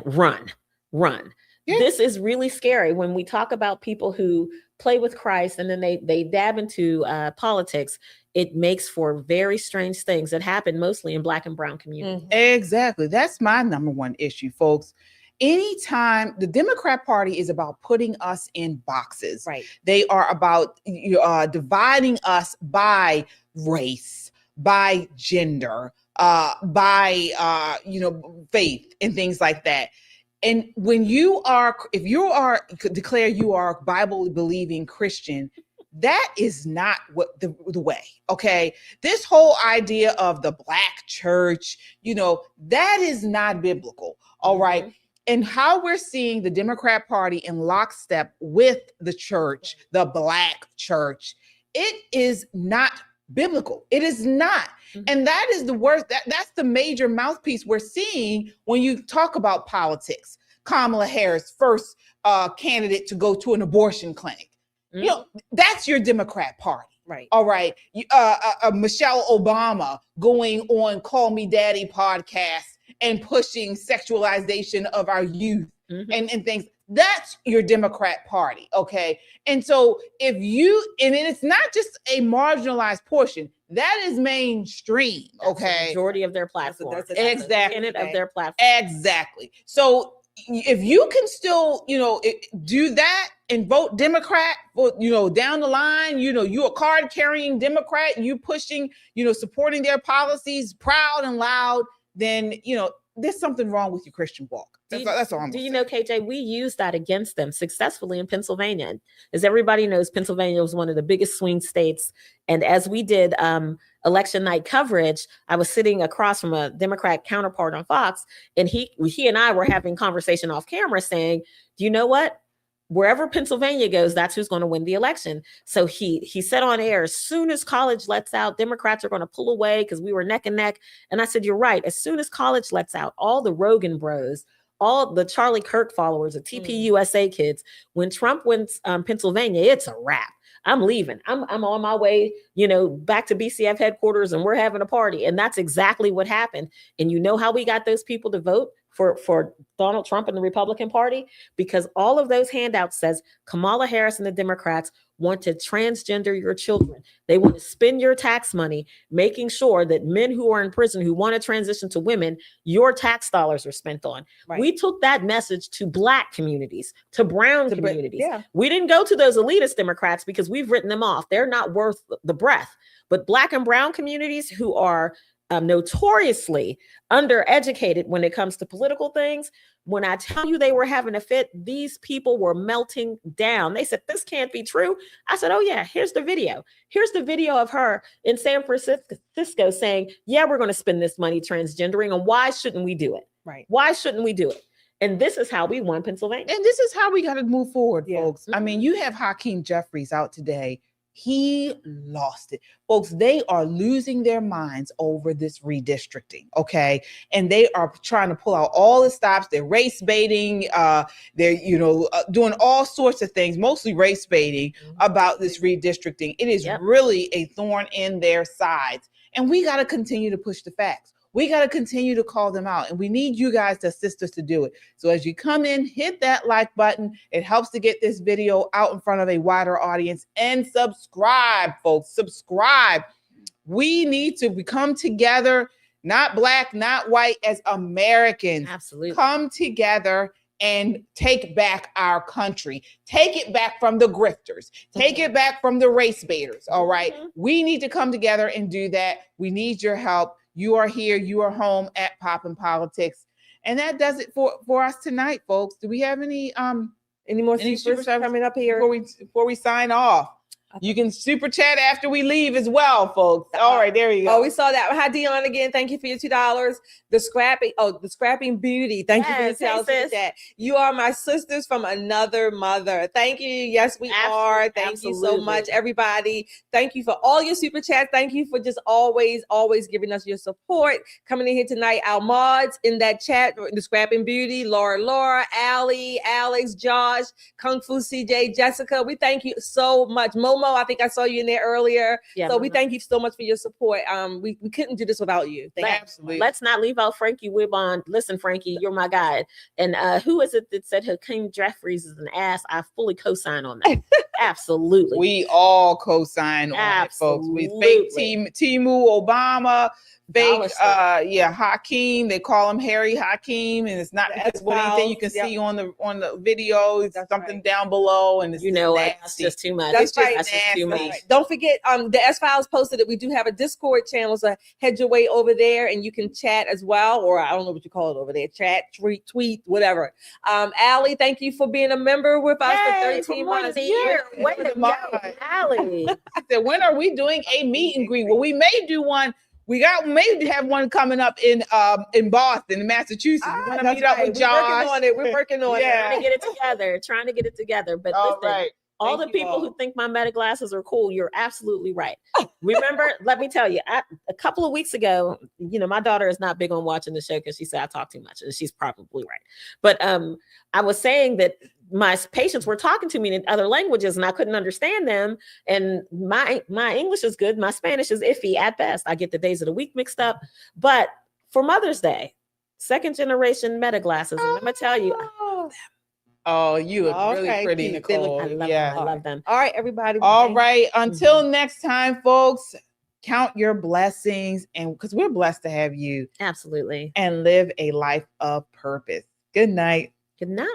run. This is really scary when we talk about people who play with Christ and then they dab into politics. It makes for very strange things that happen mostly in Black and brown communities. Exactly. That's my number one issue, folks. Anytime the Democrat Party is about putting us in boxes, right? They are about dividing us by race, by gender, by faith and things like that. And when if you are declare you are a Bible believing Christian, that is not what the way. Okay. This whole idea of the Black church, that is not biblical. All right. And how we're seeing the Democrat Party in lockstep with the church, the Black church, it is not biblical. It is not. And that is the worst. That's the major mouthpiece we're seeing when you talk about politics. Kamala Harris, first candidate to go to an abortion clinic. That's your Democrat Party. Right. All right. Michelle Obama going on Call Me Daddy podcast and pushing sexualization of our youth and things. That's your Democrat Party. Okay. And so and it's not just a marginalized portion, that is mainstream. Okay. That's the majority of their platform. Exactly. Of their platform. Exactly. So if you can still, do that and vote Democrat, down the line, you're a card carrying Democrat, you pushing, supporting their policies, proud and loud, then, there's something wrong with your Christian walk. That's all I'm Do you know, KJ, we used that against them successfully in Pennsylvania. As everybody knows, Pennsylvania was one of the biggest swing states. And as we did election night coverage, I was sitting across from a Democrat counterpart on Fox, and he and I were having conversation off camera saying, do you know what? Wherever Pennsylvania goes, that's who's going to win the election. So he said on air, as soon as college lets out, Democrats are going to pull away because we were neck and neck. And I said, you're right. As soon as college lets out, all the Rogan bros, all the Charlie Kirk followers, the TPUSA kids, when Trump wins Pennsylvania, it's a wrap. I'm leaving. I'm on my way, back to BCF headquarters, and we're having a party. And that's exactly what happened. And you know how we got those people to vote for Donald Trump and the Republican Party? Because all of those handouts says Kamala Harris and the Democrats want to transgender your children. They want to spend your tax money, making sure that men who are in prison who want to transition to women, your tax dollars are spent on. Right. We took that message to Black communities, to brown communities. Yeah. We didn't go to those elitist Democrats because we've written them off. They're not worth the breath. But Black and brown communities who are notoriously undereducated when it comes to political things. When I tell you they were having a fit, these people were melting down. They said, this can't be true. I said, oh yeah, here's the video. Here's the video of her in San Francisco saying, yeah, we're going to spend this money transgendering. And why shouldn't we do it? Right. Why shouldn't we do it? And this is how we won Pennsylvania. And this is how we got to move forward, folks. I mean, you have Hakeem Jeffries out today. He lost it. Folks, they are losing their minds over this redistricting, okay? And they are trying to pull out all the stops. They're race baiting. They're, doing all sorts of things, mostly race baiting about this redistricting. It is really a thorn in their sides. And we got to continue to push the facts. We got to continue to call them out, and we need you guys to assist us to do it. So as you come in, hit that like button. It helps to get this video out in front of a wider audience, and subscribe, folks. Subscribe. We need to come together, not Black, not white, as Americans. Absolutely. Come together and take back our country. Take it back from the grifters. Take it back from the race baiters. All right. We need to come together and do that. We need your help. You are here. You are home at Poppin' Politics. And that does it for us tonight, folks. Do we have any more super coming up here before we sign off? You can super chat after we leave as well, folks. All right, there you go. Oh, we saw that. Hi, Dion, again. Thank you for your $2. The Scrapping Beauty. Thank you for your $10. You are my sisters from another mother. Thank you. Yes, we are. Thank you so much, everybody. Thank you for all your super chats. Thank you for just always giving us your support. Coming in here tonight, our mods in that chat, the Scrapping Beauty, Laura, Allie, Alex, Josh, Kung Fu CJ, Jessica. We thank you so much. Mo Momo, I think I saw you in there earlier. Yeah, so we Momo. thank you so much for your support. We couldn't do this without you. Absolutely. Let's not leave out Frankie Wibbon. Listen, Frankie, you're my guy. And who is it that said Hakeem Jeffries is an ass? I fully co-sign on that. Absolutely. We all co-sign on it, folks. We fake Timu Obama, fake Hakeem. They call him Harry Hakeem, and it's not because of anything you can see on the video. It's something down below, and it's that's just too much. That's right. That's just too much. Right. Don't forget, the S-Files posted that we do have a Discord channel, so head your way over there and you can chat as well, or I don't know what you call it over there, chat, tweet, whatever. Allie, thank you for being a member with us for 13 months. Allie. I said, when are we doing a meet and greet? Well, we may do one. We maybe have one coming up in Boston, in Massachusetts. We want to meet up with Josh. We're working on it. Trying to get it together. But listen, all the people who think my meta glasses are cool, you're absolutely right. Remember, let me tell you, a couple of weeks ago, my daughter is not big on watching the show because she said I talk too much, and she's probably right. But I was saying that my patients were talking to me in other languages and I couldn't understand them. And my English is good. My Spanish is iffy at best. I get the days of the week mixed up. But for Mother's Day, second generation meta glasses, and I'm gonna tell you, I love them. Oh, you look really pretty, Nicole. I love them. All right, everybody. All right. Until next time, folks, count your blessings, and because we're blessed to have you. Absolutely. And live a life of purpose. Good night. Good night.